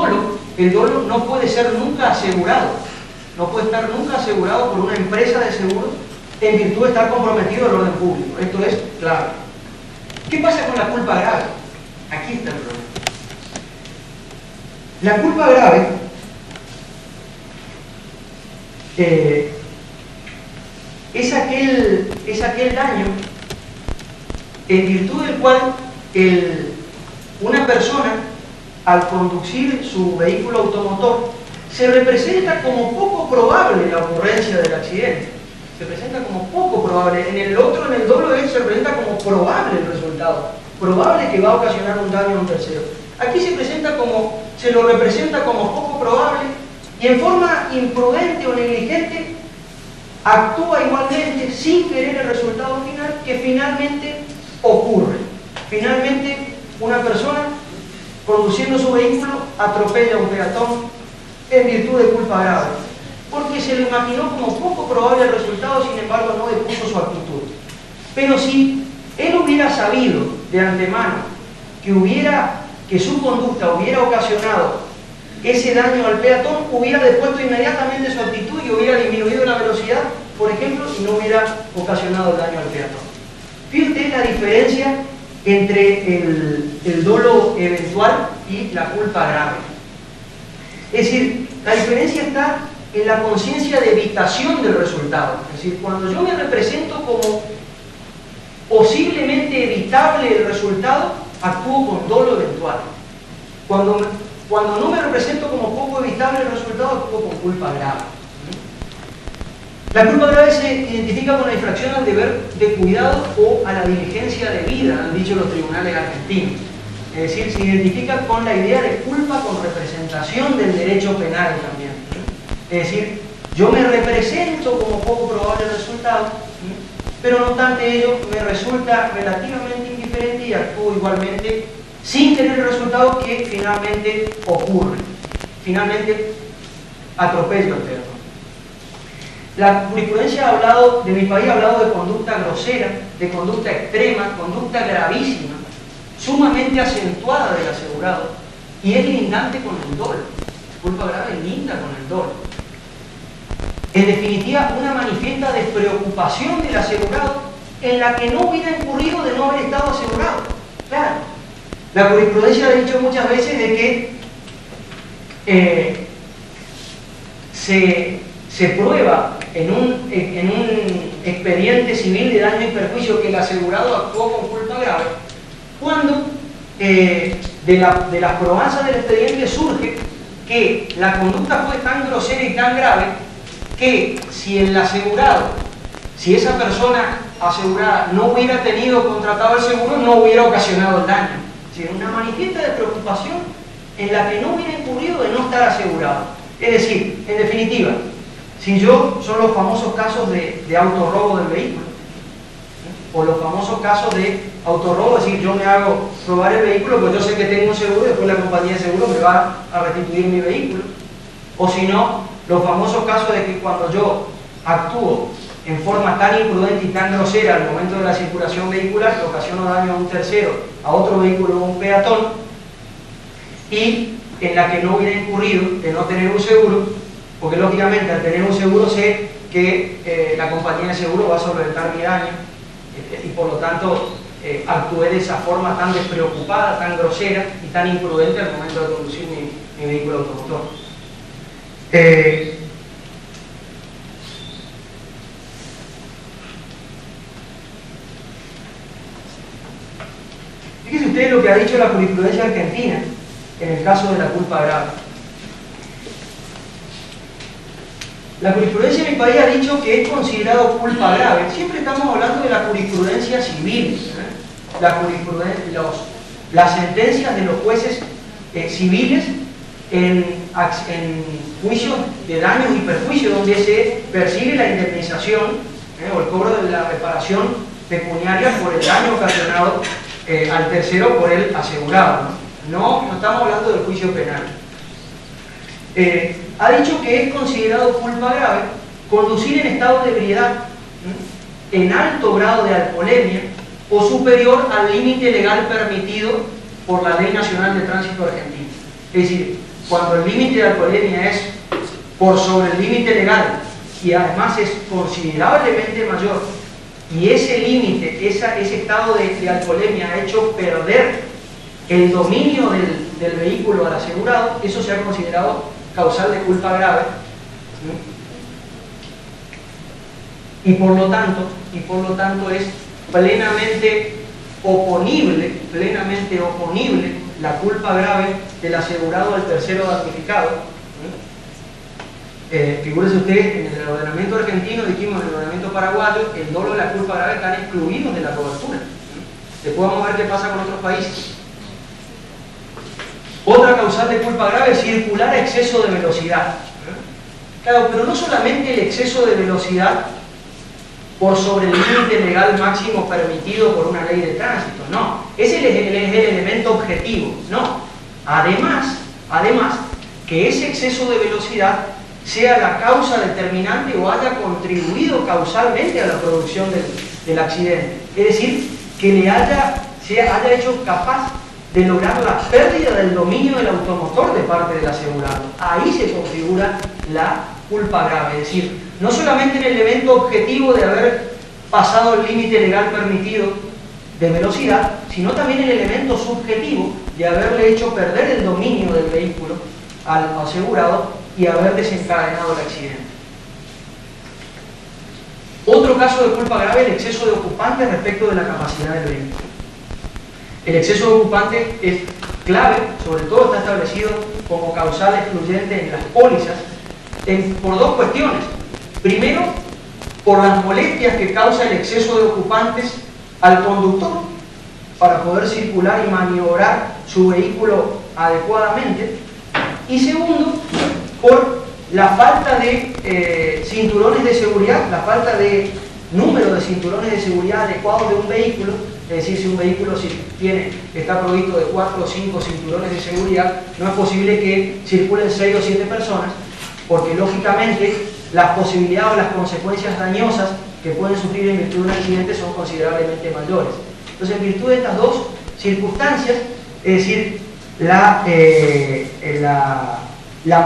dolo no puede ser nunca asegurado, no puede estar nunca asegurado por una empresa de seguros en virtud de estar comprometido al orden público. Esto es claro. ¿Qué pasa con la culpa grave? Aquí está el problema. La culpa grave es aquel daño en virtud del cual una persona, al conducir su vehículo automotor, se representa como poco probable la ocurrencia del accidente. Se presenta como poco probable. En el dolo se representa como probable el resultado, probable que va a ocasionar un daño a un tercero. Aquí se lo representa como poco probable y en forma imprudente o negligente actúa igualmente sin querer el resultado final que finalmente ocurre. Finalmente una persona conduciendo su vehículo atropella a un peatón en virtud de culpa grave, porque se lo imaginó como poco probable el resultado, sin embargo no depuso su actitud. Pero si él hubiera sabido de antemano que su conducta hubiera ocasionado ese daño al peatón, hubiera depuesto inmediatamente su actitud y hubiera disminuido la velocidad, por ejemplo, y no hubiera ocasionado el daño al peatón. Fíjate la diferencia entre el dolo eventual y la culpa grave. Es decir, la diferencia está en la conciencia de evitación del resultado. Es decir, cuando yo me represento como posiblemente evitable el resultado, actúo con dolo eventual. Cuando no me represento como poco evitable el resultado, actúo con culpa grave. La culpa grave se identifica con la infracción al deber de cuidado o a la diligencia debida, han dicho los tribunales argentinos. Es decir, se identifica con la idea de culpa con representación del derecho penal también. Es decir, yo me represento como poco probable el resultado, pero no obstante ello me resulta relativamente indiferente y actúo igualmente sin tener el resultado que finalmente ocurre. Finalmente atropello al peatón. La jurisprudencia de mi país ha hablado de conducta grosera, de conducta extrema, conducta gravísima, sumamente acentuada del asegurado, y es lindante con el dolo. Culpa grave linda con el dolo. En definitiva, una manifiesta despreocupación del asegurado en la que no hubiera incurrido de no haber estado asegurado. Claro, la jurisprudencia ha dicho muchas veces de que se prueba en un expediente civil de daño y perjuicio que el asegurado actuó con culpa grave, cuando de las probanzas del expediente surge que la conducta fue tan grosera y tan grave que si el asegurado, si esa persona asegurada no hubiera contratado el seguro, no hubiera ocasionado el daño. Es decir, una manifiesta de preocupación en la que no hubiera incurrido de no estar asegurado. Es decir, en definitiva, son los famosos casos de autorrobo del vehículo, o los famosos casos de autorrobo, es decir, yo me hago robar el vehículo porque yo sé que tengo un seguro y después la compañía de seguro me va a restituir mi vehículo. O si no, los famosos casos de que cuando yo actúo en forma tan imprudente y tan grosera al momento de la circulación vehicular, que ocasiono daño a un tercero, a otro vehículo o a un peatón, y en la que no hubiera incurrido de no tener un seguro, porque lógicamente al tener un seguro sé que la compañía de seguro va a solventar mi daño, y por lo tanto actué de esa forma tan despreocupada, tan grosera y tan imprudente al momento de conducir mi vehículo automotor. Fíjense ustedes lo que ha dicho la jurisprudencia argentina en el caso de la culpa grave. La jurisprudencia de mi país ha dicho que es considerado culpa grave. Siempre estamos hablando de la jurisprudencia civil, las sentencias de los jueces civiles en juicios de daños y perjuicios, donde se persigue la indemnización o el cobro de la reparación pecuniaria por el daño ocasionado al tercero por el asegurado, ¿no? no estamos hablando del juicio penal. Ha dicho que es considerado culpa grave conducir en estado de ebriedad, en alto grado de alcoholemia o superior al límite legal permitido por la Ley Nacional de Tránsito Argentina. Es decir, cuando el límite de alcoholemia es por sobre el límite legal y además es considerablemente mayor, y ese límite, ese estado de alcoholemia ha hecho perder el dominio del vehículo al asegurado, eso se ha considerado causal de culpa grave, y por lo tanto es plenamente oponible la culpa grave del asegurado al tercero damnificado. Figúrese usted, en el ordenamiento argentino, dijimos en el ordenamiento paraguayo, el dolo y la culpa grave están excluidos de la cobertura. Después vamos a ver qué pasa con otros países. Otra causal de culpa grave es circular a exceso de velocidad. Claro, pero no solamente el exceso de velocidad por sobre el límite legal máximo permitido por una ley de tránsito, no. Ese es el elemento objetivo, no. Además, que ese exceso de velocidad sea la causa determinante o haya contribuido causalmente a la producción del accidente. Es decir, que se haya hecho capaz de lograr la pérdida del dominio del automotor de parte del asegurado. Ahí se configura la culpa grave. Es decir, no solamente el elemento objetivo de haber pasado el límite legal permitido de velocidad, sino también el elemento subjetivo de haberle hecho perder el dominio del vehículo al asegurado y haber desencadenado el accidente. Otro caso de culpa grave es el exceso de ocupante respecto de la capacidad del vehículo. El exceso de ocupante es clave, sobre todo está establecido como causal excluyente en las pólizas, por dos cuestiones. Primero, por las molestias que causa el exceso de ocupantes al conductor para poder circular y maniobrar su vehículo adecuadamente. Y segundo, por la falta de cinturones de seguridad, la falta de número de cinturones de seguridad adecuados de un vehículo. Es decir, si un vehículo está provisto de 4 o 5 cinturones de seguridad, no es posible que circulen 6 o 7 personas, porque lógicamente las posibilidades o las consecuencias dañosas que pueden sufrir en virtud de un accidente son considerablemente mayores. Entonces, en virtud de estas dos circunstancias, es decir, la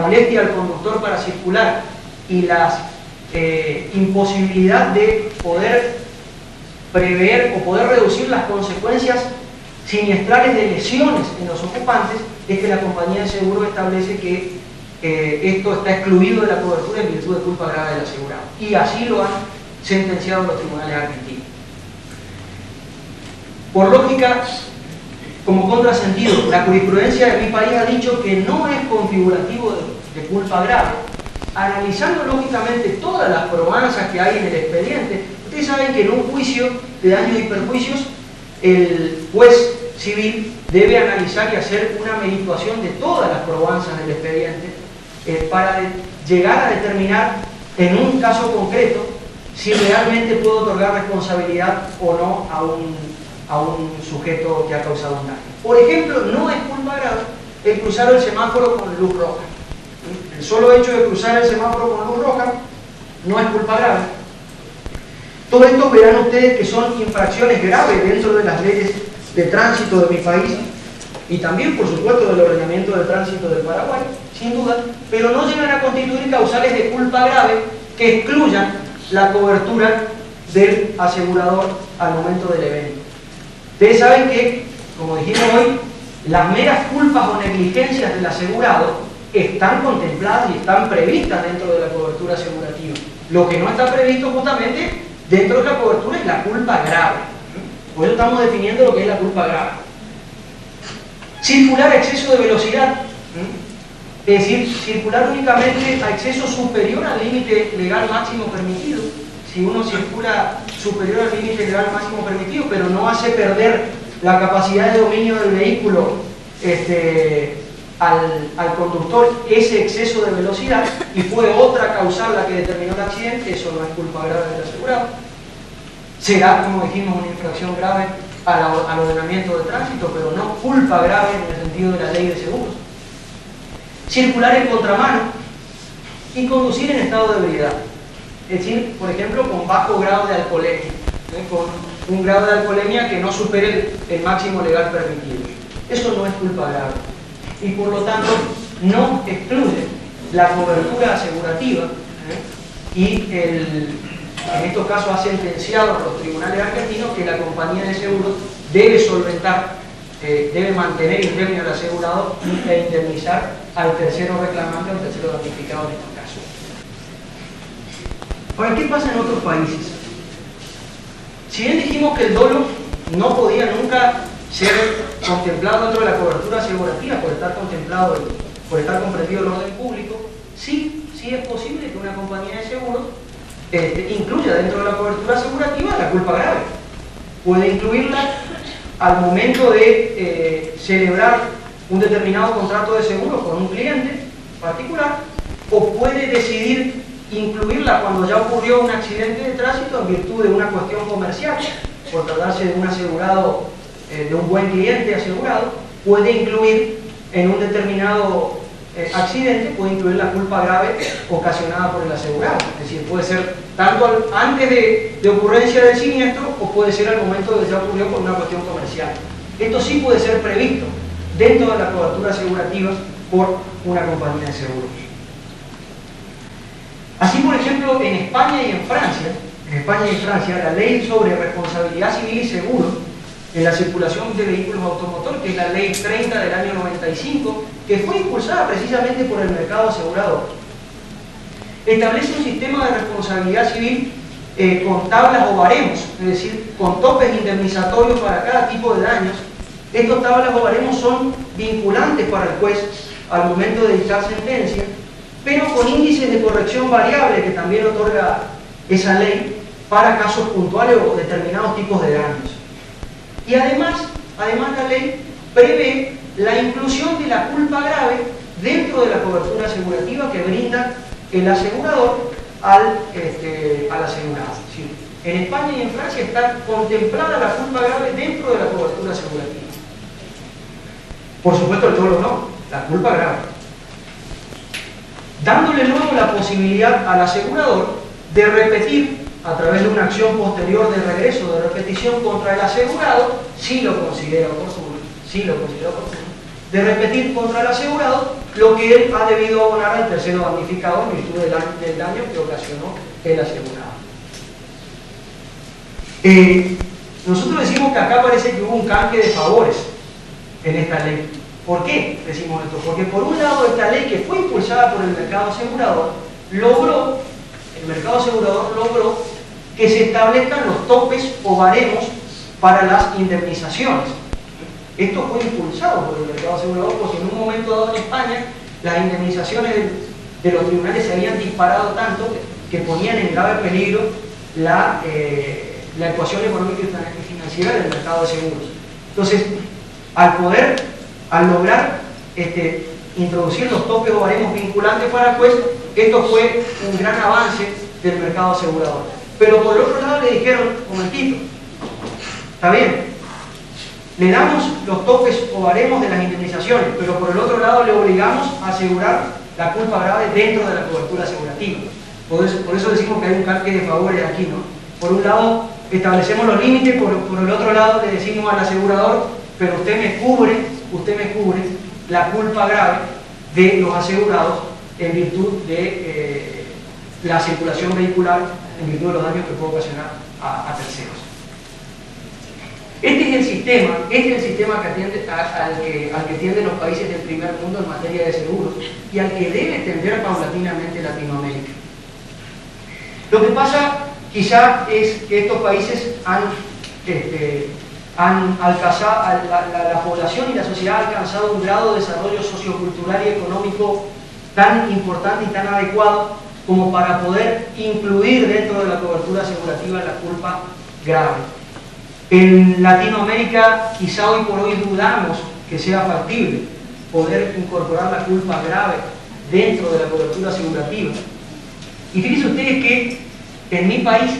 molestia al conductor para circular y la imposibilidad de poder prever o poder reducir las consecuencias siniestrales de lesiones en los ocupantes, es que la compañía de seguro establece que esto está excluido de la cobertura en virtud de culpa grave del asegurado. Y así lo han sentenciado los tribunales argentinos. Por lógica, como contrasentido, la jurisprudencia de mi país ha dicho que no es configurativo de culpa grave. Analizando lógicamente todas las probanzas que hay en el expediente, ustedes saben que en un juicio de daños y perjuicios, el juez civil debe analizar y hacer una merituación de todas las probanzas del expediente para llegar a determinar en un caso concreto si realmente puede otorgar responsabilidad o no a un sujeto que ha causado un daño. Por ejemplo, no es culpa grave el cruzar el semáforo con luz roja. El solo hecho de cruzar el semáforo con luz roja no es culpa grave. Todo esto verán ustedes que son infracciones graves dentro de las leyes de tránsito de mi país y también, por supuesto, del ordenamiento de tránsito del Paraguay, sin duda, pero no llegan a constituir causales de culpa grave que excluyan la cobertura del asegurador al momento del evento. Ustedes saben que, como dijimos hoy, las meras culpas o negligencias del asegurado están contempladas y están previstas dentro de la cobertura asegurativa. Lo que no está previsto justamente dentro de la cobertura es la culpa grave. Por eso estamos definiendo lo que es la culpa grave. Circular a exceso de velocidad, es decir, circular únicamente a exceso superior al límite legal máximo permitido. Si uno circula superior al límite legal máximo permitido, pero no hace perder la capacidad de dominio del vehículo al conductor ese exceso de velocidad y fue otra causal la que determinó el accidente, eso no es culpa grave del asegurado. Será, como dijimos, una infracción grave al ordenamiento de tránsito, pero no culpa grave en el sentido de la ley de seguros. Circular en contramano y conducir en estado de ebriedad. Es decir, por ejemplo, con bajo grado de alcoholemia, con un grado de alcoholemia que no supere el máximo legal permitido. Eso no es culpa grave y por lo tanto no excluye la cobertura asegurativa y en estos casos ha sentenciado los tribunales argentinos que la compañía de seguros debe solventar, debe mantener indemne al asegurado e indemnizar al tercero reclamante o al tercero damnificado en estos casos. Ahora, ¿qué pasa en otros países? Si bien dijimos que el dolo no podía nunca ser contemplado dentro de la cobertura asegurativa por estar contemplado, por estar comprendido el orden público, sí es posible que una compañía de seguros incluya dentro de la cobertura asegurativa la culpa grave. Puede incluirla al momento de celebrar un determinado contrato de seguro con un cliente particular, o puede decidir incluirla cuando ya ocurrió un accidente de tránsito en virtud de una cuestión comercial, por tratarse de un asegurado, de un buen cliente asegurado, puede incluir en un determinado accidente, puede incluir la culpa grave ocasionada por el asegurado. Es decir, puede ser tanto antes de ocurrencia del siniestro o puede ser al momento de que ya ocurrió por una cuestión comercial. Esto sí puede ser previsto dentro de la cobertura asegurativa por una compañía de seguros. Así, por ejemplo, en España y en Francia, la ley sobre responsabilidad civil y seguro en la circulación de vehículos automotor, que es la ley 30 del año 95, que fue impulsada precisamente por el mercado asegurador, establece un sistema de responsabilidad civil con tablas o baremos, es decir, con topes indemnizatorios para cada tipo de daños. Estos tablas o baremos son vinculantes para el juez al momento de dictar sentencia, pero con índices de corrección variable que también otorga esa ley para casos puntuales o determinados tipos de daños. Y además la ley prevé la inclusión de la culpa grave dentro de la cobertura asegurativa que brinda el asegurador al asegurado. ¿Sí? En España y en Francia está contemplada la culpa grave dentro de la cobertura asegurativa. Por supuesto, el dolo no, la culpa grave. Dándole luego la posibilidad al asegurador de repetir a través de una acción posterior de regreso de repetición contra el asegurado, si lo considera oportuno, de repetir contra el asegurado lo que él ha debido abonar al tercero damnificado en virtud del daño que ocasionó el asegurado. Nosotros decimos que acá parece que hubo un canje de favores en esta ley. ¿Por qué decimos esto? Porque por un lado esta ley, que fue impulsada por el mercado asegurador, logró que se establezcan los topes o baremos para las indemnizaciones. Esto fue impulsado por el mercado asegurador porque en un momento dado en España las indemnizaciones de los tribunales se habían disparado tanto que ponían en grave peligro la ecuación económica y financiera del mercado de seguros. Entonces, al lograr introducir los topes o baremos vinculantes para el juez, esto fue un gran avance del mercado asegurador. Pero por el otro lado le dijeron, un momentito, está bien, le damos los topes o baremos de las indemnizaciones, pero por el otro lado le obligamos a asegurar la culpa grave dentro de la cobertura asegurativa. Por eso decimos que hay un canje de favores aquí, ¿no? Por un lado establecemos los límites, por el otro lado le decimos al asegurador, pero usted me cubre la culpa grave de los asegurados en virtud de la circulación vehicular, en virtud de los daños que puede ocasionar a terceros. Este es el sistema que atiende, al que tienden los países del primer mundo en materia de seguros y al que debe tender paulatinamente Latinoamérica. Lo que pasa quizá es que estos países han alcanzado, la población y la sociedad ha alcanzado un grado de desarrollo sociocultural y económico tan importante y tan adecuado como para poder incluir dentro de la cobertura asegurativa la culpa grave. En Latinoamérica quizá hoy por hoy dudamos que sea factible poder incorporar la culpa grave dentro de la cobertura asegurativa. Y fíjense ustedes que en mi país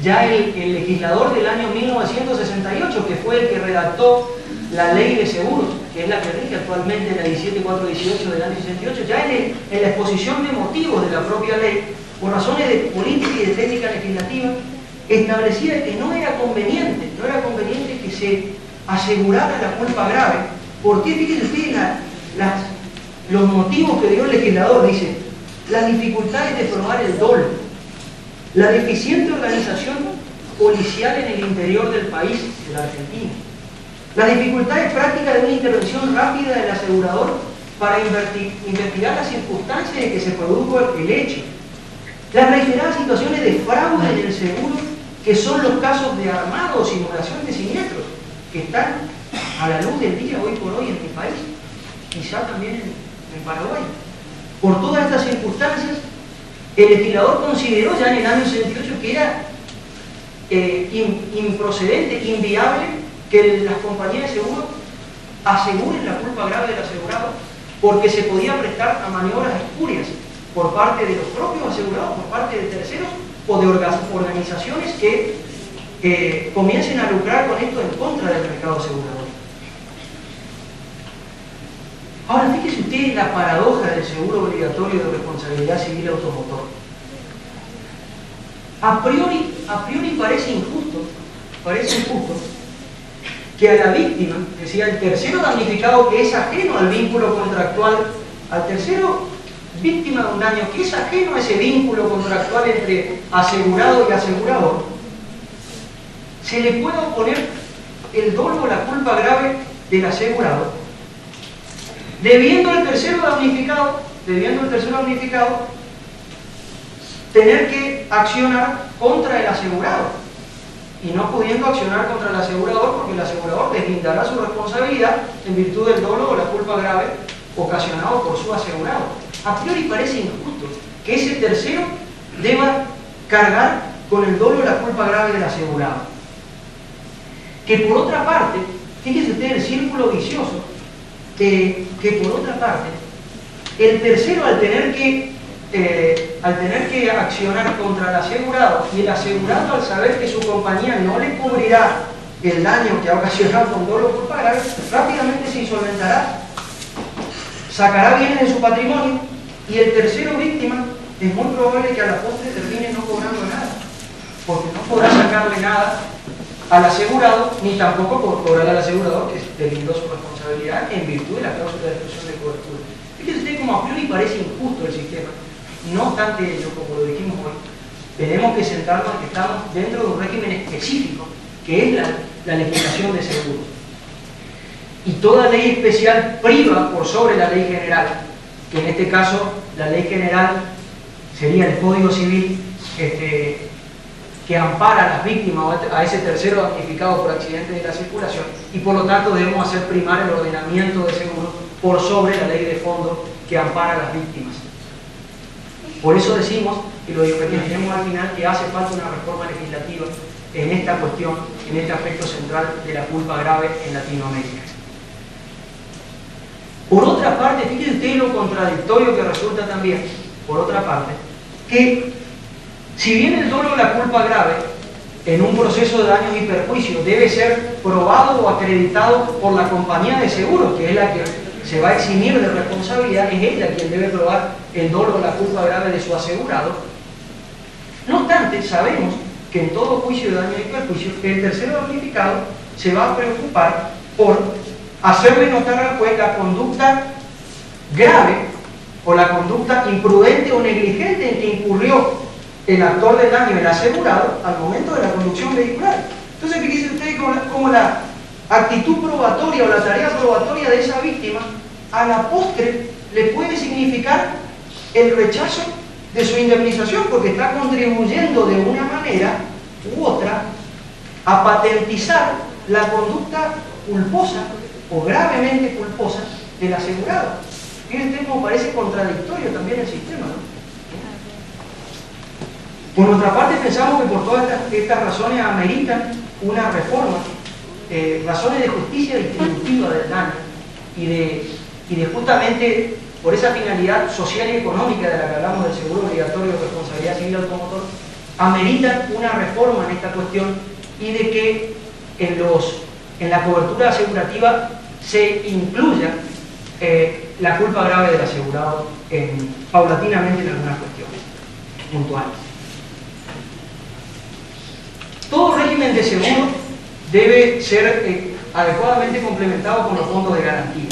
ya el legislador del año 1968, que fue el que redactó la ley de seguros, que es la que rige actualmente, la 17418 del año 68, ya en la exposición de motivos de la propia ley, por razones de política y de técnica legislativa, establecía que no era conveniente que se asegurara la culpa grave. Porque fíjense ustedes los motivos que dio el legislador. Dice: las dificultades de probar el dolo, la deficiente organización policial en el interior del país, de la Argentina, las dificultades prácticas de una intervención rápida del asegurador para investigar las circunstancias de que se produjo el hecho, las reiteradas situaciones de fraude en el seguro, que son los casos de armado o simulación de siniestros, que están a la luz del día hoy por hoy en mi país, quizá también en Paraguay. Por todas estas circunstancias, el legislador consideró ya en el año 68 que era improcedente, inviable, que las compañías de seguro aseguren la culpa grave del asegurado, porque se podía prestar a maniobras espurias por parte de los propios asegurados, por parte de terceros o de organizaciones que comiencen a lucrar con esto en contra del mercado asegurador. Ahora, fíjese usted la paradoja del seguro obligatorio de responsabilidad civil automotor. A priori parece injusto que a la víctima, es decir, al tercero damnificado que es ajeno al vínculo contractual, al tercero víctima de un daño que es ajeno a ese vínculo contractual entre asegurado y asegurador, se le pueda oponer el dolo o la culpa grave del asegurado, debiendo el tercero damnificado tener que accionar contra el asegurado, y no pudiendo accionar contra el asegurador, porque el asegurador deslindará su responsabilidad en virtud del dolo o la culpa grave ocasionado por su asegurado. A priori parece injusto que ese tercero deba cargar con el dolo o la culpa grave del asegurado. Que por otra parte, fíjese usted el círculo vicioso, que por otra parte, el tercero al tener que accionar contra el asegurado, y el asegurado al saber que su compañía no le cubrirá el daño que ha ocasionado con dolo o culpa grave, rápidamente se insolventará, sacará bienes de su patrimonio, y el tercero víctima es muy probable que a la postre termine no cobrando nada, porque no podrá sacarle nada al asegurado, ni tampoco por cobrar al asegurador, que deslindó su responsabilidad en virtud de la cláusula de exclusión de cobertura. Fíjense usted como a priori parece injusto el sistema. No obstante ello, como lo dijimos hoy, tenemos que centrarnos en que estamos dentro de un régimen específico, que es la legislación de seguros. Y toda ley especial priva por sobre la ley general, que en este caso la ley general sería el Código Civil, que ampara a las víctimas o a ese tercero damnificado por accidente de la circulación, y por lo tanto debemos hacer primar el ordenamiento de seguros por sobre la ley de fondo que ampara a las víctimas. Por eso decimos, y lo repetiremos al final, que hace falta una reforma legislativa en esta cuestión, en este aspecto central de la culpa grave en Latinoamérica. Por otra parte, fíjense usted lo contradictorio que resulta también, por otra parte, que si bien el dolo o la culpa grave en un proceso de daños y perjuicios debe ser probado o acreditado por la compañía de seguros, que es la que se va a eximir de responsabilidad, es ella quien debe probar el dolo o la culpa grave de su asegurado. No obstante, sabemos que en todo juicio de daños y perjuicios, el tercero damnificado se va a preocupar por hacerle notar al juez la conducta grave o la conducta imprudente o negligente en que incurrió el actor del daño, el asegurado, al momento de la conducción vehicular. Entonces, fíjense ustedes cómo la actitud probatoria o la tarea probatoria de esa víctima a la postre le puede significar el rechazo de su indemnización, porque está contribuyendo de una manera u otra a patentizar la conducta culposa o gravemente culposa del asegurado. Fíjense cómo parece contradictorio también el sistema, ¿no? Por nuestra parte, pensamos que por todas estas razones ameritan una reforma, razones de justicia distributiva del daño y de justamente por esa finalidad social y económica de la que hablamos del seguro obligatorio de responsabilidad civil automotor, ameritan una reforma en esta cuestión y de que en la cobertura asegurativa se incluya la culpa grave del asegurado paulatinamente en algunas cuestiones puntuales. Todo régimen de seguro debe ser adecuadamente complementado con los fondos de garantía.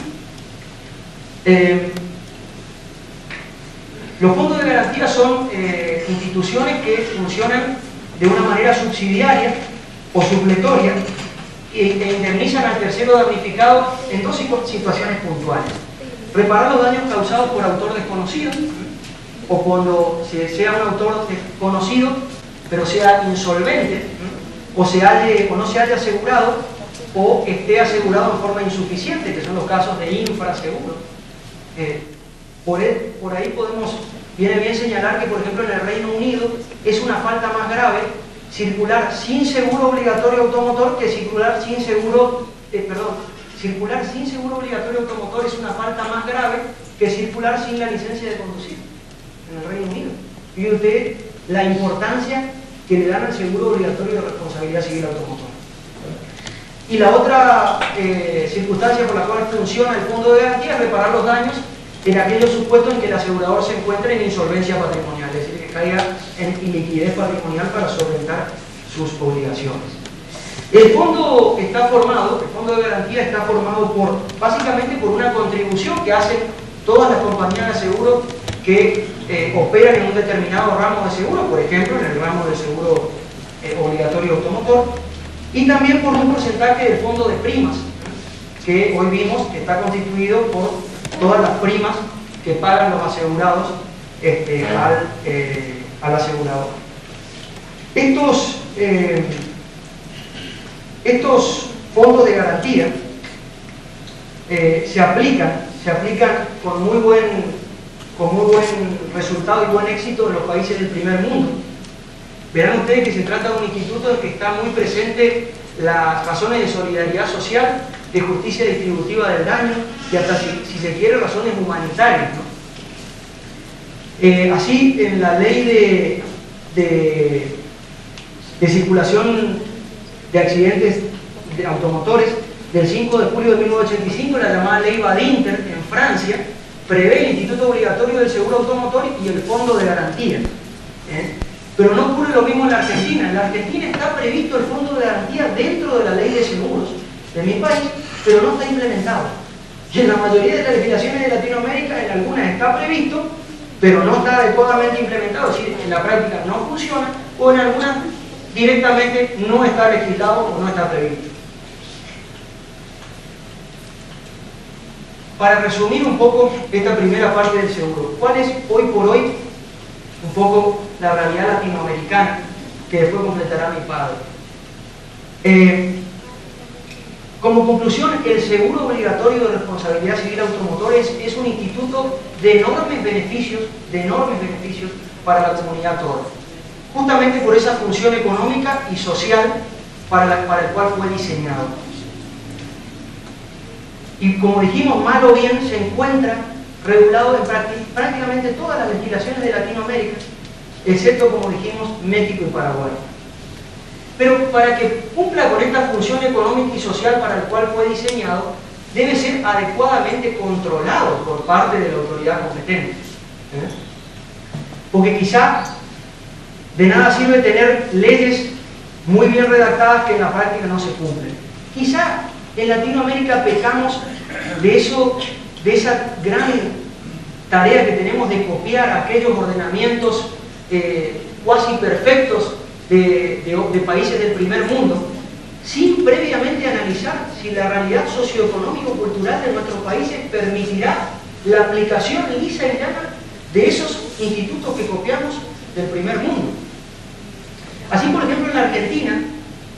Los fondos de garantía son instituciones que funcionan de una manera subsidiaria o supletoria e indemnizan al tercero damnificado en dos situaciones puntuales: reparar los daños causados por autor desconocido, o cuando sea un autor desconocido pero sea insolvente, o no se haya asegurado, o esté asegurado en forma insuficiente, que son los casos de infraseguro. Por ahí viene bien señalar que, por ejemplo, en el Reino Unido es una falta más grave circular sin seguro obligatorio automotor que circular sin seguro, circular sin seguro obligatorio automotor es una falta más grave que circular sin la licencia de conducir en el Reino Unido. Y usted la importancia que le dan al seguro obligatorio de responsabilidad civil automotor. Y la otra circunstancia por la cual funciona el fondo de garantía es reparar los daños en aquellos supuestos en que el asegurador se encuentre en insolvencia patrimonial, es decir, que caiga en iliquidez patrimonial para solventar sus obligaciones. El fondo de garantía está formado básicamente por una contribución que hacen todas las compañías de seguro que operan en un determinado ramo de seguro, por ejemplo, en el ramo del seguro obligatorio automotor, y también por un porcentaje del fondo de primas, que hoy vimos que está constituido por todas las primas que pagan los asegurados al asegurador. Estos fondos de garantía se aplican con muy buen resultado y buen éxito en los países del primer mundo. Verán ustedes que se trata de un instituto en que está muy presente las razones de solidaridad social, de justicia distributiva del daño y hasta, si se quiere, razones humanitarias, ¿no? Así, en la ley de circulación de accidentes de automotores del 5 de julio de 1985, la llamada ley Badinter en Francia, prevé el Instituto Obligatorio del Seguro Automotor y el Fondo de Garantía. Pero no ocurre lo mismo en la Argentina. En la Argentina está previsto el Fondo de Garantía dentro de la ley de seguros de mi país, pero no está implementado. Y en la mayoría de las legislaciones de Latinoamérica, en algunas está previsto, pero no está adecuadamente implementado, es decir, en la práctica no funciona, o en algunas directamente no está legislado o no está previsto. Para resumir un poco esta primera parte del seguro, ¿cuál es hoy por hoy un poco la realidad latinoamericana que después completará mi padre? Como conclusión, el seguro obligatorio de responsabilidad civil automotor es un instituto de enormes beneficios para la comunidad toda, justamente por esa función económica y social para el cual fue diseñado. Y como dijimos, mal o bien, se encuentra regulado en prácticamente todas las legislaciones de Latinoamérica, excepto, como dijimos, México y Paraguay. Pero para que cumpla con esta función económica y social para el cual fue diseñado, debe ser adecuadamente controlado por parte de la autoridad competente. Porque quizá de nada sirve tener leyes muy bien redactadas que en la práctica no se cumplen. Quizá en Latinoamérica pecamos de esa gran tarea que tenemos de copiar aquellos ordenamientos cuasi perfectos de países del primer mundo, sin previamente analizar si la realidad socioeconómico-cultural de nuestros países permitirá la aplicación lisa y llana de esos institutos que copiamos del primer mundo. Así, por ejemplo, en la Argentina,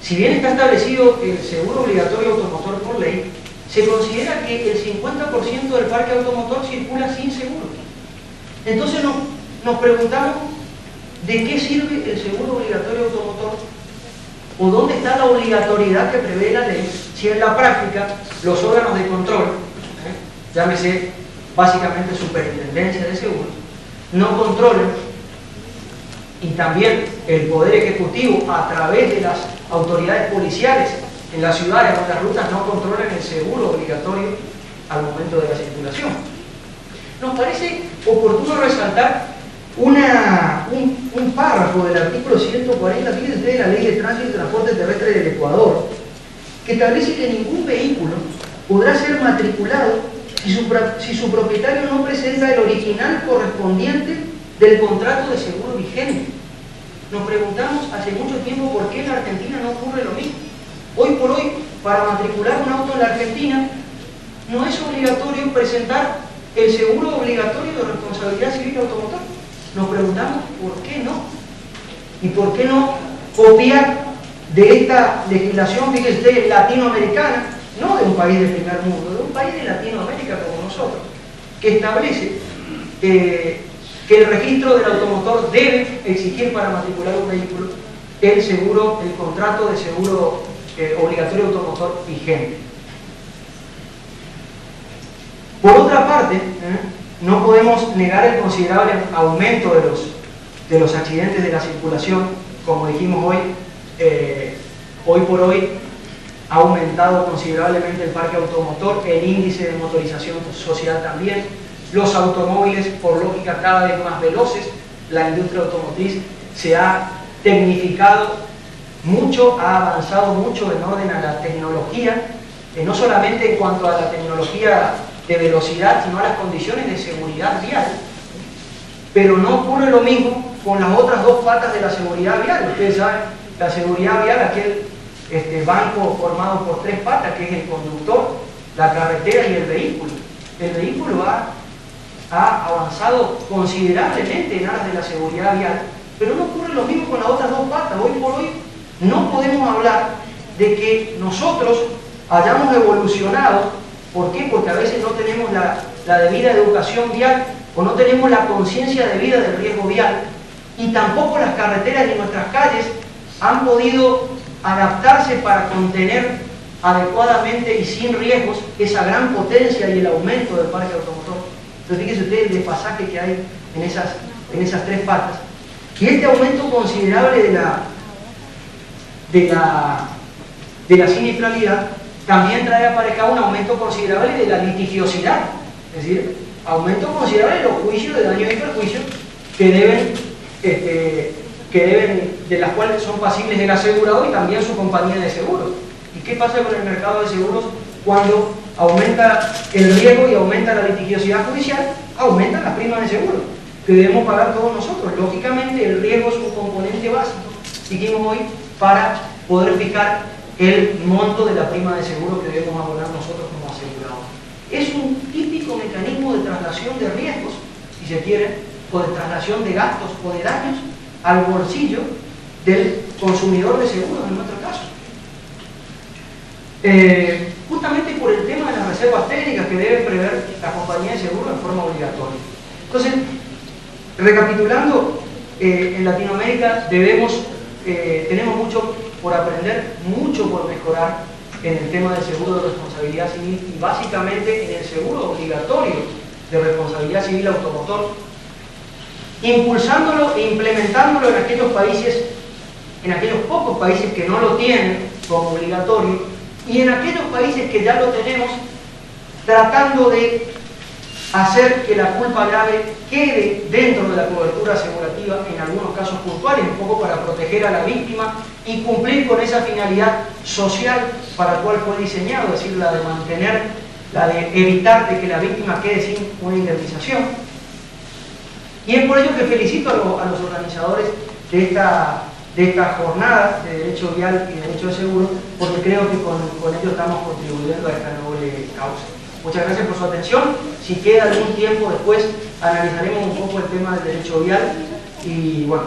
si bien está establecido el seguro obligatorio automotor por ley, se considera que el 50% del parque automotor circula sin seguro. Entonces nos preguntamos, ¿de qué sirve el seguro obligatorio automotor? ¿O dónde está la obligatoriedad que prevé la ley si en la práctica los órganos de control, llámese básicamente superintendencia de seguros, no controlan y también el Poder Ejecutivo a través de las autoridades policiales en las ciudades o en las rutas no controlan el seguro obligatorio al momento de la circulación. Nos parece oportuno resaltar un párrafo del artículo 140, fíjense ustedes, de la Ley de Tránsito y Transporte Terrestre del Ecuador, que establece que ningún vehículo podrá ser matriculado si su propietario no presenta el original correspondiente del contrato de seguro vigente. Nos preguntamos hace mucho tiempo por qué en la Argentina no ocurre lo mismo. Hoy por hoy, para matricular un auto en la Argentina, no es obligatorio presentar el seguro obligatorio de responsabilidad civil automotor. Nos preguntamos por qué no. ¿Y por qué no copiar de esta legislación, fíjense ustedes, latinoamericana, no de un país del primer mundo, de un país de Latinoamérica como nosotros, que establece que el registro del automotor debe exigir para matricular un vehículo el seguro, el contrato de seguro obligatorio automotor vigente? Por otra parte, no podemos negar el considerable aumento de los accidentes de la circulación. Como dijimos hoy por hoy ha aumentado considerablemente el parque automotor, el índice de motorización social también, los automóviles por lógica cada vez más veloces, la industria automotriz se ha tecnificado mucho, ha avanzado mucho en orden a la tecnología, no solamente en cuanto a la tecnología de velocidad, sino a las condiciones de seguridad vial. Pero no ocurre lo mismo con las otras dos patas de la seguridad vial. Ustedes saben, la seguridad vial, aquel banco formado por tres patas, que es el conductor, la carretera y el vehículo. El vehículo ha avanzado considerablemente en aras de la seguridad vial, pero no ocurre lo mismo con las otras dos patas. Hoy por hoy no podemos hablar de que nosotros hayamos evolucionado. ¿Por qué? Porque a veces no tenemos la debida educación vial o no tenemos la conciencia debida del riesgo vial, y tampoco las carreteras ni nuestras calles han podido adaptarse para contener adecuadamente y sin riesgos esa gran potencia y el aumento del parque automotor. Entonces fíjense ustedes el desfasaje que hay en esas tres patas. Y este aumento considerable de la siniestralidad también trae aparejado un aumento considerable de la litigiosidad, es decir, aumento considerable de los juicios de daño y perjuicio de las cuales son pasibles el asegurado y también su compañía de seguros. ¿Y qué pasa con el mercado de seguros cuando aumenta el riesgo y aumenta la litigiosidad judicial? Aumentan las primas de seguro que debemos pagar todos nosotros. Lógicamente el riesgo es un componente básico, dijimos hoy, para poder fijar el monto de la prima de seguro que debemos abonar nosotros como asegurados. Es un típico mecanismo de traslación de riesgos, si se quiere, o de traslación de gastos o de daños al bolsillo del consumidor de seguros, en nuestro caso. Justamente por el tema de las reservas técnicas que debe prever la compañía de seguros en forma obligatoria. Entonces, recapitulando, en Latinoamérica tenemos mucho por aprender, mucho por mejorar en el tema del seguro de responsabilidad civil y básicamente en el seguro obligatorio de responsabilidad civil automotor, impulsándolo e implementándolo en aquellos países, en aquellos pocos países que no lo tienen como obligatorio, y en aquellos países que ya lo tenemos, tratando de hacer que la culpa grave quede dentro de la cobertura asegurativa en algunos casos puntuales, un poco para proteger a la víctima y cumplir con esa finalidad social para la cual fue diseñado, es decir, la de mantener, la de evitar de que la víctima quede sin una indemnización. Y es por ello que felicito a los organizadores de esta jornada de Derecho Vial y Derecho de Seguro, porque creo que con ello estamos contribuyendo a esta noble causa. Muchas gracias por su atención. Si queda algún tiempo después, analizaremos un poco el tema del derecho vial y bueno.